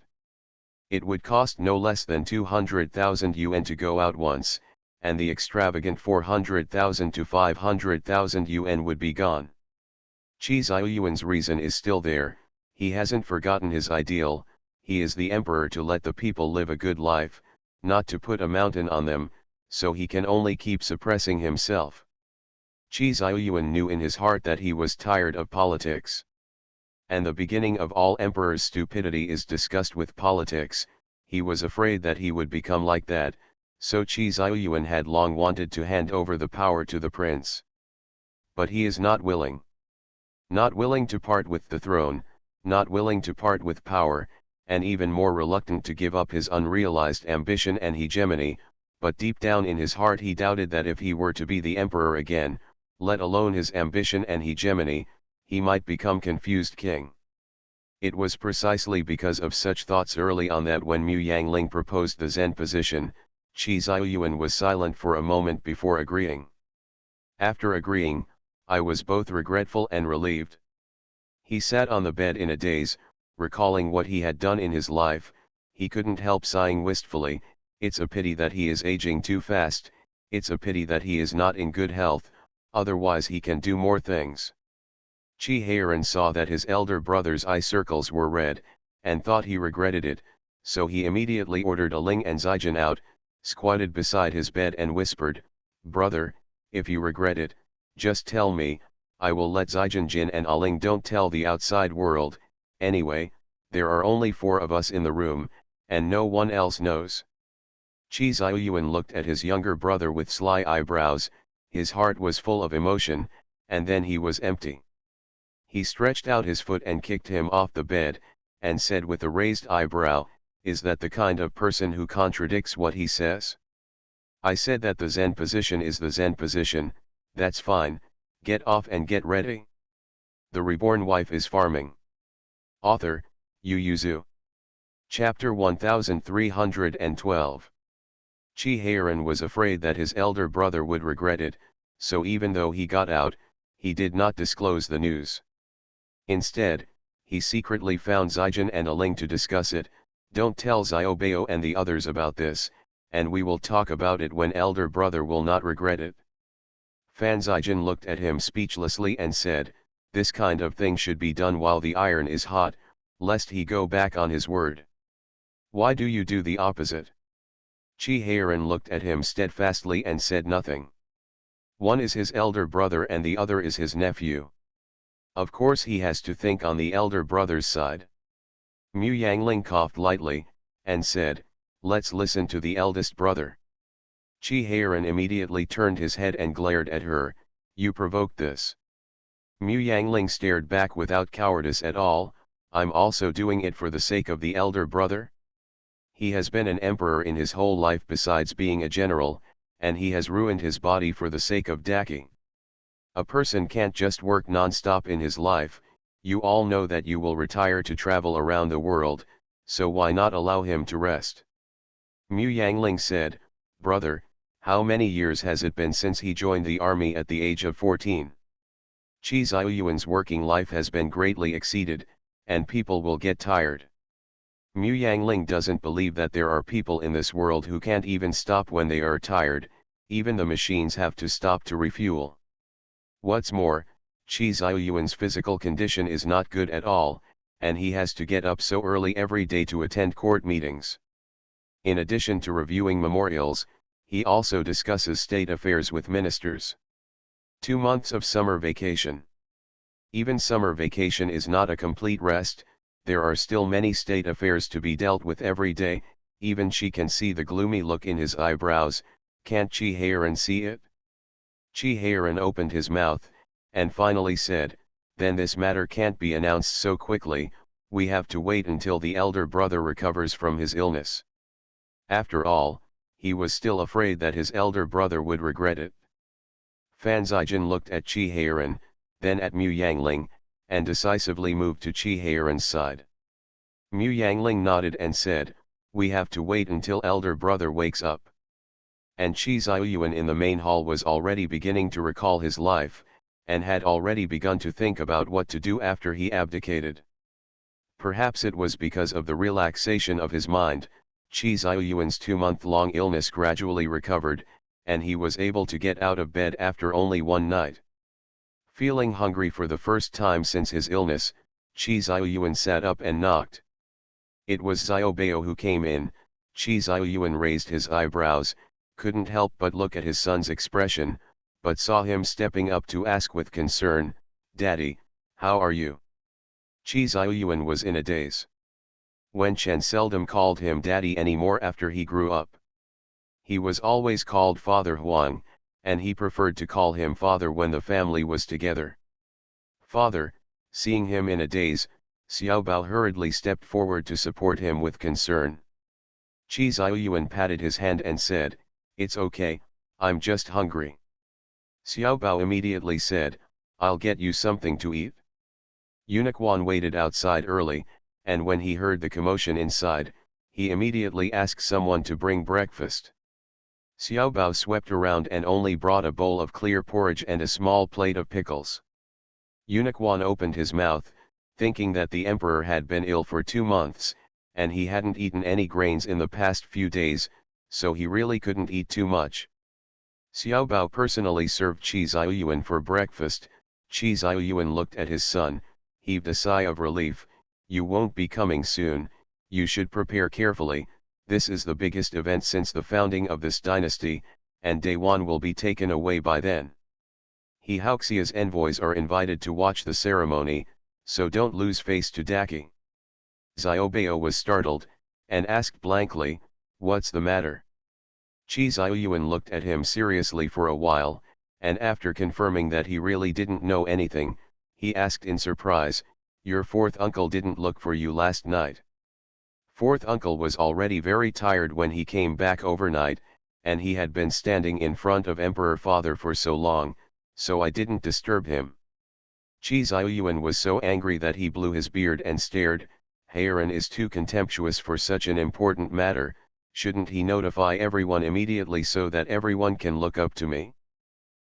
It would cost no less than 200,000 yuan to go out once, and the extravagant 400,000 to 500,000 yuan would be gone. Chi Ziyuan's reason is still there, he hasn't forgotten his ideal, he is the emperor to let the people live a good life, not to put a mountain on them, so he can only keep suppressing himself. Chi Ziyuan knew in his heart that he was tired of politics. And the beginning of all emperor's stupidity is disgust with politics. He was afraid that he would become like that, so Chi Ziyuan had long wanted to hand over the power to the prince. But he is not willing. Not willing to part with the throne, not willing to part with power, and even more reluctant to give up his unrealized ambition and hegemony, but deep down in his heart he doubted that if he were to be the emperor again, let alone his ambition and hegemony, he might become confused king. It was precisely because of such thoughts early on that when Mu Yangling proposed the Zen position, Chi Ziyuan was silent for a moment before agreeing. After agreeing, I was both regretful and relieved. He sat on the bed in a daze, recalling what he had done in his life. He couldn't help sighing wistfully. It's a pity that he is aging too fast, it's a pity that he is not in good health, otherwise he can do more things. Chi Heiran saw that his elder brother's eye circles were red, and thought he regretted it, so he immediately ordered Aling and Zijin out, squatted beside his bed and whispered, "Brother, if you regret it, just tell me, I will let Zijin Jin and Aling don't tell the outside world, anyway, there are only 4 of us in the room, and no one else knows." Chi Xiaoyuan looked at his younger brother with sly eyebrows, his heart was full of emotion, and then he was empty. He stretched out his foot and kicked him off the bed, and said with a raised eyebrow, "Is that the kind of person who contradicts what he says? I said that the Zen position is the Zen position, that's fine, get off and get ready." The Reborn Wife is Farming. Author, Yu Yuzu. Chapter 1312. Chi Heiran was afraid that his elder brother would regret it, so even though he got out, he did not disclose the news. Instead, he secretly found Zijin and Aling to discuss it. "Don't tell Xiaobao and the others about this, and we will talk about it when elder brother will not regret it." Fan Zijin looked at him speechlessly and said, "This kind of thing should be done while the iron is hot, lest he go back on his word. Why do you do the opposite?" Chi Heiran looked at him steadfastly and said nothing. "One is his elder brother and the other is his nephew. Of course he has to think on the elder brother's side." Mu Yangling coughed lightly, and said, "Let's listen to the eldest brother." Chi Heiran immediately turned his head and glared at her, "You provoked this." Mu Yangling stared back without cowardice at all, "I'm also doing it for the sake of the elder brother? He has been an emperor in his whole life besides being a general, and he has ruined his body for the sake of Daki. A person can't just work non-stop in his life, you all know that you will retire to travel around the world, so why not allow him to rest?" Mu Yangling said, "Brother, how many years has it been since he joined the army at the age of 14? Chi Xiaoyuan's working life has been greatly exceeded, and people will get tired. Mu Yangling doesn't believe that there are people in this world who can't even stop when they are tired, even the machines have to stop to refuel. What's more, Chi Xiaoyuan's physical condition is not good at all, and he has to get up so early every day to attend court meetings. In addition to reviewing memorials, he also discusses state affairs with ministers. 2 months of summer vacation. Even summer vacation is not a complete rest, there are still many state affairs to be dealt with every day." Even she can see the gloomy look in his eyebrows, can't Chi Heiran see it? Chi Heiran opened his mouth, and finally said, "Then this matter can't be announced so quickly, we have to wait until the elder brother recovers from his illness." After all, he was still afraid that his elder brother would regret it. Fan Zijin looked at Chi Heiran, then at Mu Yangling, and decisively moved to Chi Heiran's side. Mu Yangling nodded and said, "We have to wait until elder brother wakes up." And Chi Xiaoyuan in the main hall was already beginning to recall his life, and had already begun to think about what to do after he abdicated. Perhaps it was because of the relaxation of his mind, Chi Xiaoyuan's 2-month-long illness gradually recovered, and he was able to get out of bed after only one night. Feeling hungry for the first time since his illness, Chi Xiaoyuan sat up and knocked. It was Xiaobao who came in. Chi Xiaoyuan raised his eyebrows, couldn't help but look at his son's expression, but saw him stepping up to ask with concern, "Daddy, how are you?" Chi Xiaoyuan was in a daze. Wen Chen seldom called him daddy anymore after he grew up. He was always called Father Huang, and he preferred to call him father when the family was together. "Father," seeing him in a daze, Xiaobao hurriedly stepped forward to support him with concern. Chi Xiaoyuan patted his hand and said, "It's okay, I'm just hungry." Xiaobao immediately said, "I'll get you something to eat." Unicorn waited outside early, and when he heard the commotion inside, he immediately asked someone to bring breakfast. Xiaobao swept around and only brought a bowl of clear porridge and a small plate of pickles. Unicorn opened his mouth, thinking that the emperor had been ill for 2 months, and he hadn't eaten any grains in the past few days, so he really couldn't eat too much. Xiaobao personally served Chi Xiaoyuan for breakfast. Chi Xiaoyuan looked at his son, heaved a sigh of relief, "You won't be coming soon, You should prepare carefully, this is the biggest event since the founding of this dynasty, and Day One will be taken away by then. He Hauxia's envoys are invited to watch the ceremony, so don't lose face to Daki. Xiaobao was startled, and asked blankly, what's the matter? Qi Xiaoyuan looked at him seriously for a while, and after confirming that he really didn't know anything, he asked in surprise, your fourth uncle didn't look for you last night. Fourth uncle was already very tired when he came back overnight, and he had been standing in front of Emperor Father for so long, so I didn't disturb him. Qi Xiaoyuan was so angry that he blew his beard and stared, Heiran is too contemptuous for such an important matter, shouldn't he notify everyone immediately so that everyone can look up to me?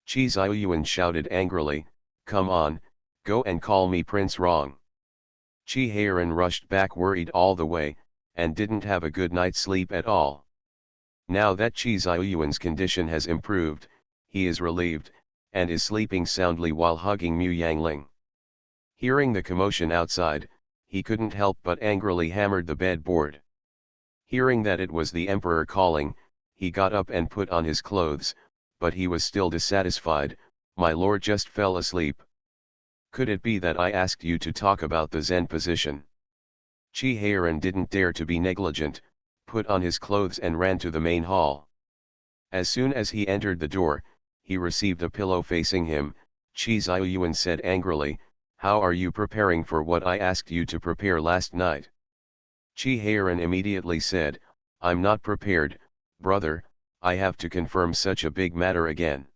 Qi Xiaoyuan shouted angrily, come on, go and call me Prince Rong. Qi Heiran rushed back worried all the way, and didn't have a good night's sleep at all. Now that Qi Xiaoyuan's condition has improved, he is relieved, and is sleeping soundly while hugging Mu Yangling. Hearing the commotion outside, he couldn't help but angrily hammered the bed board. Hearing that it was the emperor calling, he got up and put on his clothes, but he was still dissatisfied, my lord just fell asleep. Could it be that I asked you to talk about the Zen position? Qi Heiran didn't dare to be negligent, put on his clothes and ran to the main hall. As soon as he entered the door, he received a pillow facing him. Qi Xiaoyuan said angrily, how are you preparing for what I asked you to prepare last night? Qi Heiran immediately said, I'm not prepared, brother, I have to confirm such a big matter again.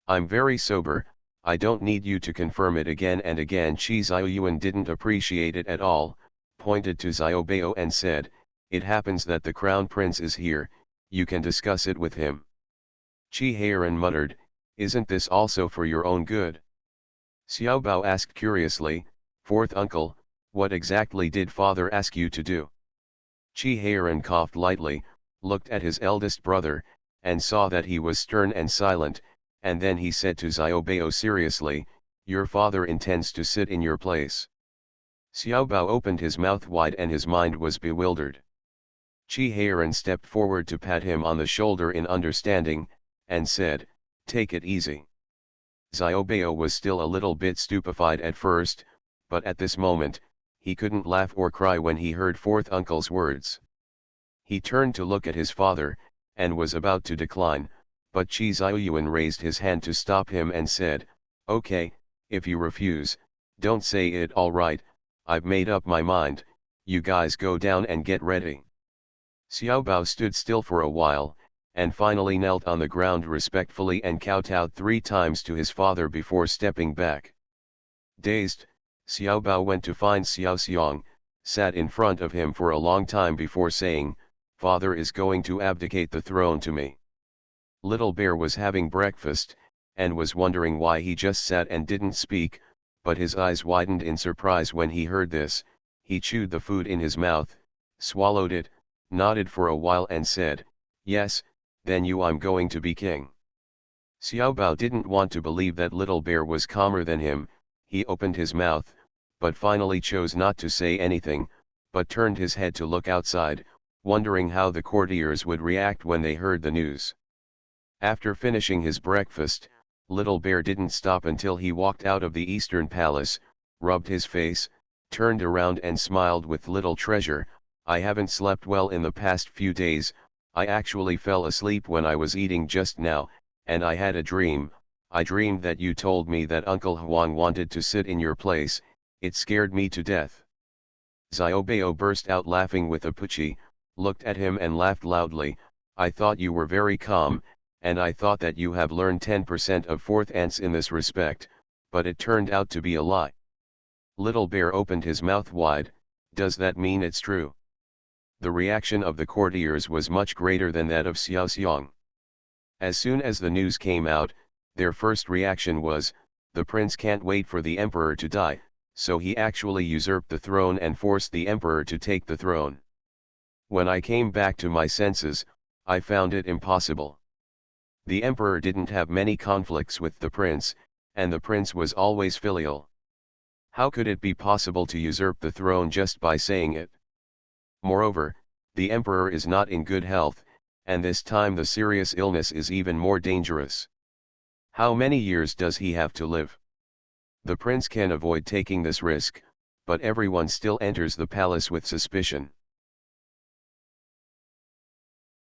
I'm very sober, I don't need you to confirm it again and again. Qi Xiaoyuan didn't appreciate it at all, pointed to Xiaobao and said, it happens that the crown prince is here, you can discuss it with him. Qi Heiran muttered, isn't this also for your own good? Xiaobao asked curiously, fourth uncle, what exactly did father ask you to do? Qi Heiran coughed lightly, looked at his eldest brother, and saw that he was stern and silent, and then he said to Xiaobao seriously, your father intends to sit in your place. Xiaobao opened his mouth wide and his mind was bewildered. Qi Heiran stepped forward to pat him on the shoulder in understanding, and said, take it easy. Xiaobao was still a little bit stupefied at first, but at this moment, he couldn't laugh or cry when he heard fourth uncle's words. He turned to look at his father, and was about to decline, but Qi Xiaoyuan raised his hand to stop him and said, okay, if you refuse, don't say it. All right, I've made up my mind, you guys go down and get ready. Xiaobao stood still for a while, and finally knelt on the ground respectfully and kowtowed 3 times to his father before stepping back. Dazed, Xiaobao went to find Xiao Xiang, sat in front of him for a long time before saying, father is going to abdicate the throne to me. Little Bear was having breakfast, and was wondering why he just sat and didn't speak, but his eyes widened in surprise when he heard this. He chewed the food in his mouth, swallowed it, nodded for a while and said, yes, then I'm going to be king. Xiaobao didn't want to believe that Little Bear was calmer than him. He opened his mouth, but finally chose not to say anything, but turned his head to look outside, wondering how the courtiers would react when they heard the news. After finishing his breakfast, Little Bear didn't stop until he walked out of the Eastern Palace, rubbed his face, turned around and smiled with little treasure. I haven't slept well in the past few days, I actually fell asleep when I was eating just now, and I had a dream. I dreamed that you told me that Uncle Huang wanted to sit in your place, it scared me to death. Xiaobao burst out laughing with a puchi, looked at him and laughed loudly. I thought you were very calm, and I thought that you have learned 10% of fourth ants in this respect, but it turned out to be a lie. Little Bear opened his mouth wide, does that mean it's true? The reaction of the courtiers was much greater than that of Xiao Xiang. As soon as the news came out, their first reaction was, the prince can't wait for the emperor to die, so he actually usurped the throne and forced the emperor to take the throne. When I came back to my senses, I found it impossible. The emperor didn't have many conflicts with the prince, and the prince was always filial. How could it be possible to usurp the throne just by saying it? Moreover, the emperor is not in good health, and this time the serious illness is even more dangerous. How many years does he have to live? The prince can avoid taking this risk, but everyone still enters the palace with suspicion.